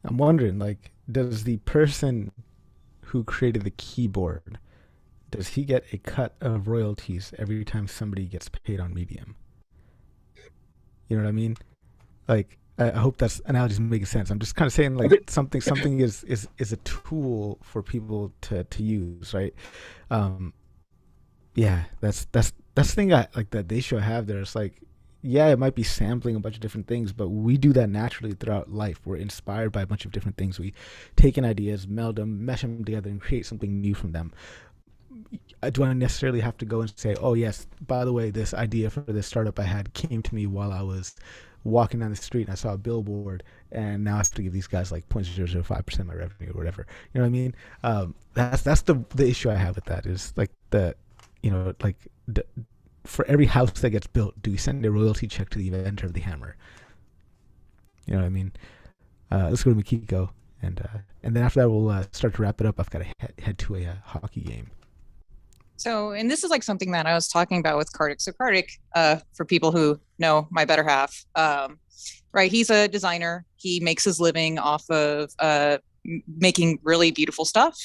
I'm wondering, like, does the person who created the keyboard, does he get a cut of royalties every time somebody gets paid on Medium? You know what I mean? Like, I hope that's analogy is making sense. I'm just kind of saying, like, something is a tool for people to use, right? Yeah, that's the thing I like that they should have there. It's like, yeah, it might be sampling a bunch of different things, but we do that naturally throughout life. We're inspired by a bunch of different things. We take in ideas, meld them, mesh them together, and create something new from them. Do I necessarily have to go and say, oh yes, by the way, this idea for this startup I had came to me while I was walking down the street and I saw a billboard, and now I have to give these guys like 0.005% of my revenue or whatever. You know what I mean? That's the issue I have with that, is like for every house that gets built, do we send a royalty check to the inventor of the hammer? You know what I mean? Let's go to Makiko, and then after that we'll start to wrap it up. I've got to head to a hockey game. So, and this is like something that I was talking about with Kartik. So Kartik, for people who know my better half, right, he's a designer. He makes his living off of making really beautiful stuff.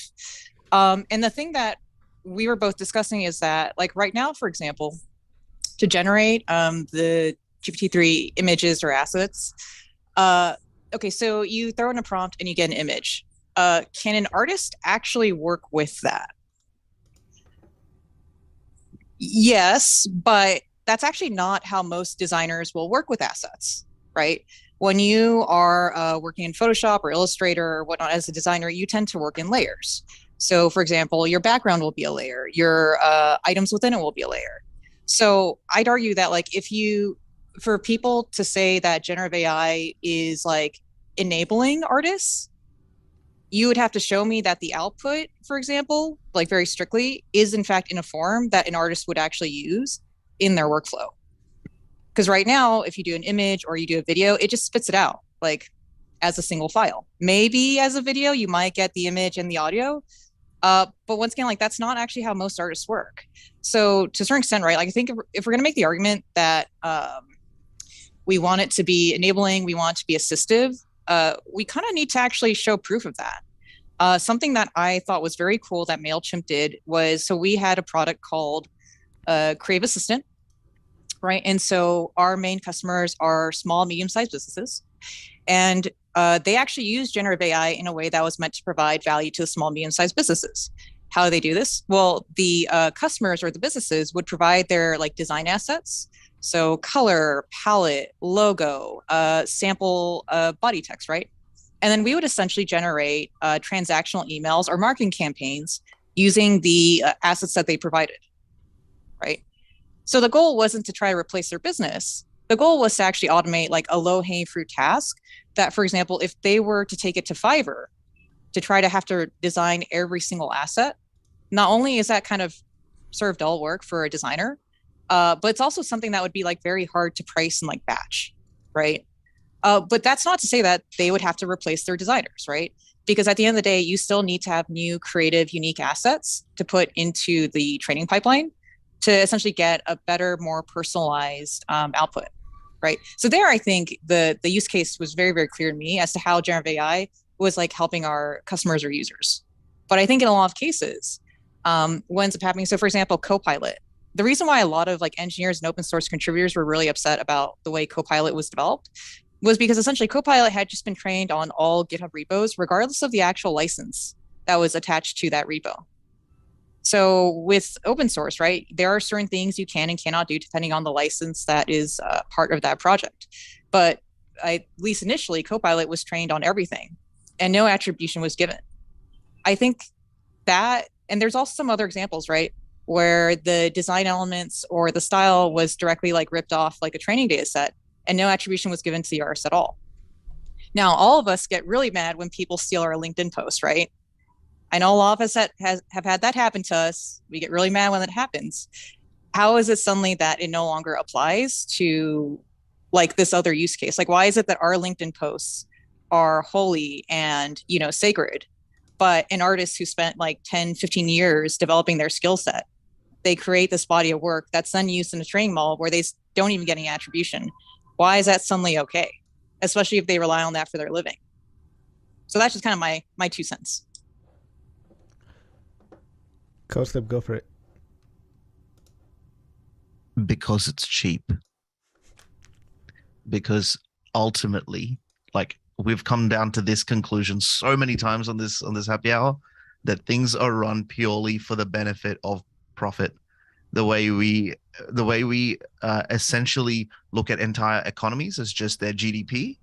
And the thing that we were both discussing is that, like, right now, for example, to generate the GPT-3 images or assets, okay, so you throw in a prompt and you get an image. Can an artist actually work with that? Yes, but that's actually not how most designers will work with assets, right? When you are working in Photoshop or Illustrator or whatnot as a designer, you tend to work in layers. So, for example, your background will be a layer, your items within it will be a layer. So I'd argue that, like, for people to say that generative AI is like enabling artists, you would have to show me that the output, for example, like very strictly, is in fact in a form that an artist would actually use in their workflow. Because right now, if you do an image or you do a video, it just spits it out like as a single file. Maybe as a video, you might get the image and the audio. But once again, like, that's not actually how most artists work. So to a certain extent, right, like, I think if we're going to make the argument that we want it to be enabling, we want it to be assistive, we kind of need to actually show proof of that. Something that I thought was very cool that MailChimp did was, so we had a product called Crave Assistant, right? And so our main customers are small, medium-sized businesses. And they actually use generative AI in a way that was meant to provide value to the small, medium-sized businesses. How do they do this? Well, the customers or the businesses would provide their like design assets. So color, palette, logo, sample body text, right? And then we would essentially generate transactional emails or marketing campaigns using the assets that they provided, right? So the goal wasn't to try to replace their business. The goal was to actually automate like a low-hanging fruit task that, for example, if they were to take it to Fiverr to try to have to design every single asset, not only is that kind of sort of dull work for a designer, but it's also something that would be like very hard to price and like batch, right? But that's not to say that they would have to replace their designers, right? Because at the end of the day, you still need to have new creative, unique assets to put into the training pipeline to essentially get a better, more personalized output, right? So there, I think the use case was very, very clear to me as to how generative AI was like helping our customers or users. But I think in a lot of cases, what ends up happening, so for example, Copilot, the reason why a lot of like engineers and open source contributors were really upset about the way Copilot was developed was because essentially Copilot had just been trained on all GitHub repos, regardless of the actual license that was attached to that repo. So with open source, right, there are certain things you can and cannot do depending on the license that is part of that project. But at least initially, Copilot was trained on everything and no attribution was given. I think that, and there's also some other examples, right, where the design elements or the style was directly like ripped off like a training data set and no attribution was given to the artist at all. Now, all of us get really mad when people steal our LinkedIn posts, right? I know a lot of us have had that happen to us. We get really mad when it happens. How is it suddenly that it no longer applies to like this other use case? Like, why is it that our LinkedIn posts are holy and, you know, sacred, but an artist who spent like 10, 15 years developing their skill set, they create this body of work that's then used in a training model where they don't even get any attribution? Why is that suddenly okay? Especially if they rely on that for their living. So that's just kind of my 2 cents. Coastep, go for it. Because it's cheap. Because ultimately, like, we've come down to this conclusion so many times on this happy hour, that things are run purely for the benefit of profit. The way we essentially look at entire economies as just their GDP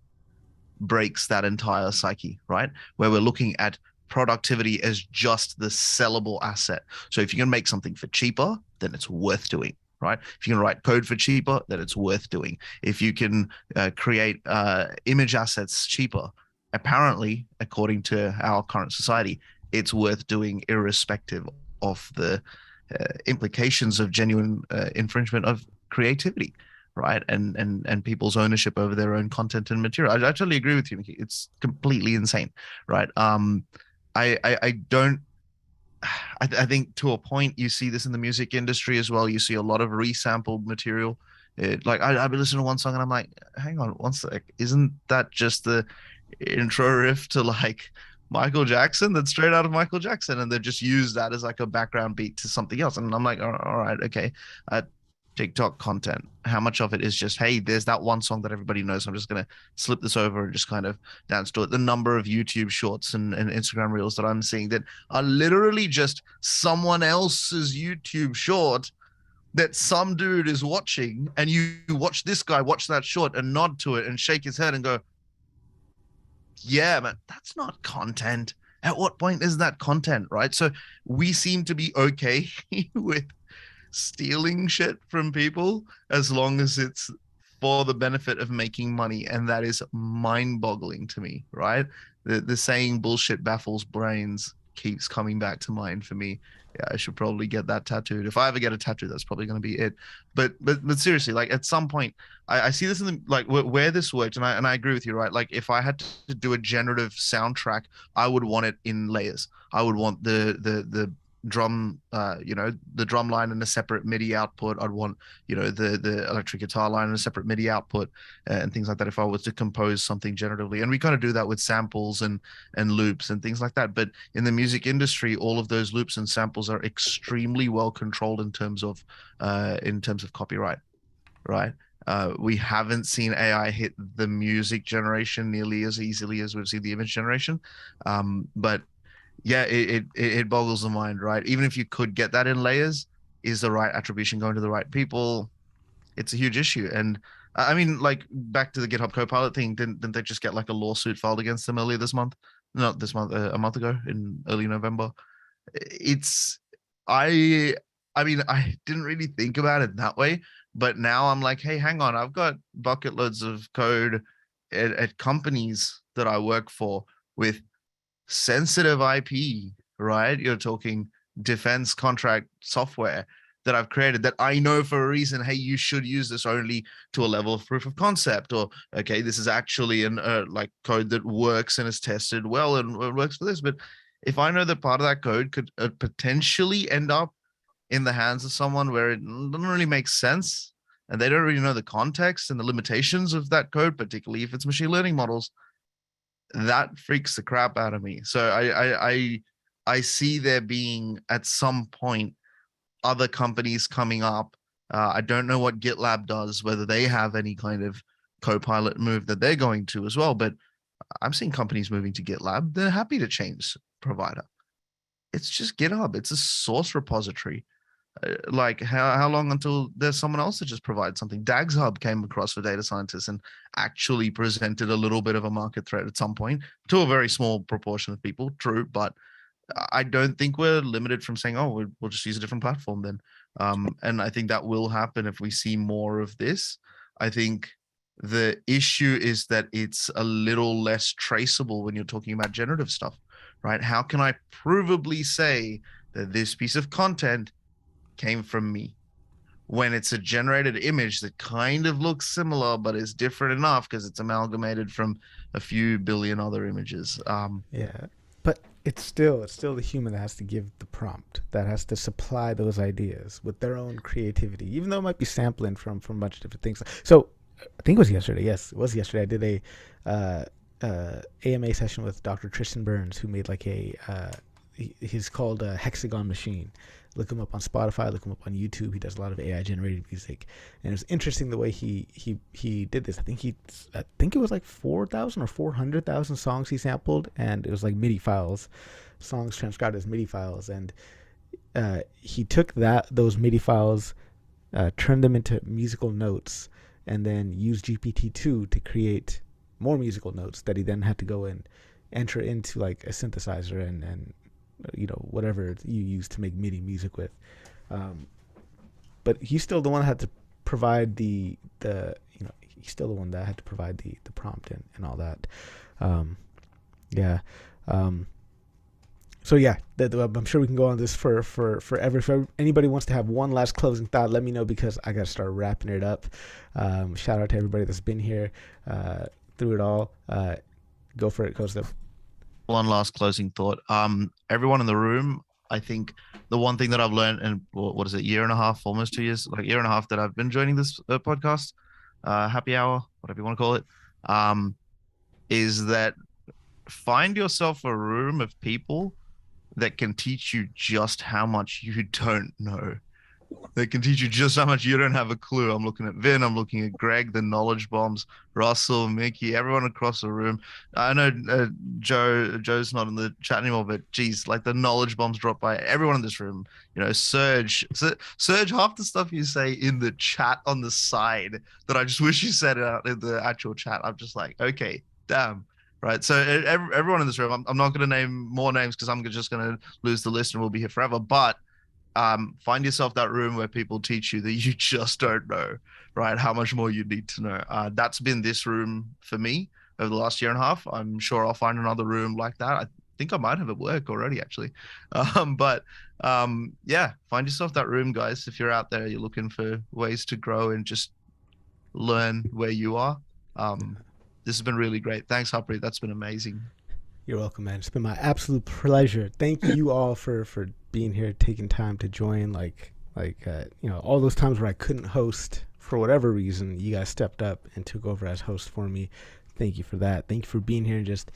breaks that entire psyche, right? Where we're looking at productivity as just the sellable asset. So if you can make something for cheaper, then it's worth doing, right? If you can write code for cheaper, then it's worth doing. If you can create image assets cheaper, apparently, according to our current society, it's worth doing irrespective of the implications of genuine infringement of creativity, right? And people's ownership over their own content and material. I totally agree with you, Nikki. It's completely insane, right? I don't. I think to a point you see this in the music industry as well. You see a lot of resampled material. Like I've been listening to one song and I'm like, hang on one sec, isn't that just the intro riff to like Michael Jackson? That's straight out of Michael Jackson, and they've just used that as like a background beat to something else. And I'm like, all right, okay. TikTok content, how much of it is just, hey, there's that one song that everybody knows, I'm just going to slip this over and just kind of dance to it? The number of YouTube shorts and Instagram reels that I'm seeing that are literally just someone else's YouTube short that some dude is watching, and you watch this guy watch that short and nod to it and shake his head and go, yeah, man, that's not content. At what point is that content, right? So we seem to be okay with stealing shit from people as long as it's for the benefit of making money, and that is mind-boggling to me, right? The saying bullshit baffles brains keeps coming back to mind for me. Yeah, I should probably get that tattooed. If I ever get a tattoo, that's probably going to be it. But seriously, like at some point, I see this in the, like where this worked, and I agree with you, right? Like if I had to do a generative soundtrack, I would want it in layers. I would want the drum, the drum line in a separate MIDI output. I'd want, the electric guitar line in a separate MIDI output, and things like that if I was to compose something generatively. And we kind of do that with samples and loops and things like that. But in the music industry, all of those loops and samples are extremely well controlled in terms of copyright, right? We haven't seen AI hit the music generation nearly as easily as we've seen the image generation. But yeah, it boggles the mind, right? Even if you could get that in layers, is the right attribution going to the right people? It's a huge issue. And I mean, like back to the GitHub Copilot thing, didn't they just get like a lawsuit filed against them earlier this month? Not this month, a month ago in early November. I mean, I didn't really think about it that way, but now I'm like, hey, hang on, I've got bucket loads of code at companies that I work for with sensitive IP, right? You're talking defense contract software that I've created that I know for a reason, hey, you should use this only to a level of proof of concept, or okay, this is actually an like code that works and is tested well and works for this. But if I know that part of that code could potentially end up in the hands of someone where it doesn't really make sense, and they don't really know the context and the limitations of that code, particularly if it's machine learning models, that freaks the crap out of me. So I see there being at some point other companies coming up. I don't know what GitLab does, whether they have any kind of Copilot move that they're going to as well. But I'm seeing companies moving to GitLab. They're happy to change provider. it's just GitHub. It's a source repository. Like how long until there's someone else that just provides something? Dags Hub came across for data scientists and actually presented a little bit of a market threat at some point to a very small proportion of people. True, but I don't think we're limited from saying, oh, we'll just use a different platform then. And I think that will happen if we see more of this. I think the issue is that it's a little less traceable when you're talking about generative stuff, right? How can I provably say that this piece of content came from me when it's a generated image that kind of looks similar but is different enough because it's amalgamated from a few billion other images? Yeah, but it's still the human that has to give the prompt, that has to supply those ideas with their own creativity, even though it might be sampling from a bunch of different things. So I think it was yesterday. Yes, it was yesterday. I did a AMA session with Dr. Tristan Burns, who made like he's called a Hexagon Machine. Look him up on Spotify, look him up on YouTube. He does a lot of AI generated music. And it was interesting the way he did this. I think it was like 4,000 or 400,000 songs he sampled, and it was like MIDI files, songs transcribed as MIDI files. And he took those MIDI files, turned them into musical notes, and then used GPT-2 to create more musical notes that he then had to go and enter into like a synthesizer and whatever you use to make MIDI music with. But he's still the one that had to provide he's still the one that had to provide the prompt and all that. So yeah, I'm sure we can go on this for forever. If anybody wants to have one last closing thought, let me know, because I got to start wrapping it up. Shout out to everybody that's been here through it all. Go for it, Costa. One last closing thought. Everyone in the room, I think the one thing that I've learned in, what is it, year and a half, almost 2 years, like a year and a half that I've been joining this podcast, happy hour, whatever you want to call it, is that find yourself a room of people that can teach you just how much you don't know. They can teach you just how much you don't have a clue. I'm looking at Vin, I'm looking at Greg, the knowledge bombs, Russell, Mickey, everyone across the room. I know Joe's not in the chat anymore, but geez, like the knowledge bombs dropped by everyone in this room. Serge, half the stuff you say in the chat on the side that I just wish you said it out in the actual chat. I'm just like, okay, damn. Right. So everyone in this room, I'm not going to name more names because I'm just going to lose the list and we'll be here forever. But find yourself that room where people teach you that you just don't know, right? How much more you need to know. That's been this room for me over the last year and a half. I'm sure I'll find another room like that. I think I might have at work already, actually. Yeah, find yourself that room, guys. If you're out there, you're looking for ways to grow and just learn where you are. This has been really great. Thanks, Harpreet. That's been amazing. You're welcome, man. It's been my absolute pleasure. Thank you all for being here, taking time to join. All those times where I couldn't host for whatever reason, you guys stepped up and took over as host for me. Thank you for that. Thank you for being here and just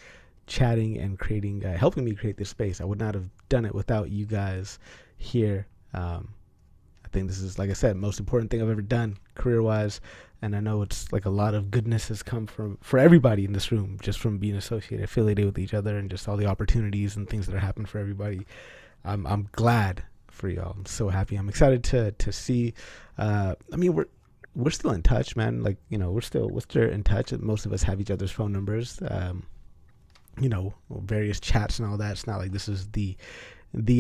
chatting and creating, helping me create this space. I would not have done it without you guys here. I think this is, like I said, most important thing I've ever done career-wise. And I know it's like a lot of goodness has come for everybody in this room, just from being affiliated with each other, and just all the opportunities and things that are happening for everybody. I'm glad for y'all. I'm so happy. I'm excited to see. We're still in touch, man. We're still in touch. Most of us have each other's phone numbers. Various chats and all that. It's not like this is the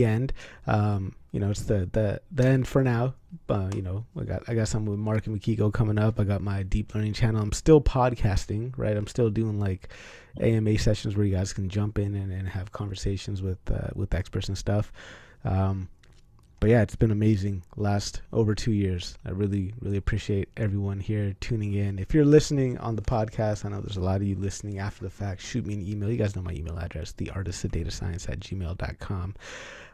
end. It's the end for now. I got something with Mark and Makiko coming up. I got my deep learning channel. I'm still podcasting, right? I'm still doing like AMA sessions where you guys can jump in and have conversations with experts and stuff. But yeah, it's been amazing last over 2 years. I really, really appreciate everyone here tuning in. If you're listening on the podcast, I know there's a lot of you listening after the fact, shoot me an email. You guys know my email address, theartistofdatascience@gmail.com.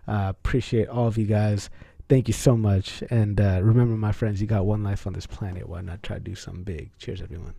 Appreciate all of you guys. Thank you so much. And remember, my friends, you got one life on this planet. Why not try to do something big? Cheers, everyone.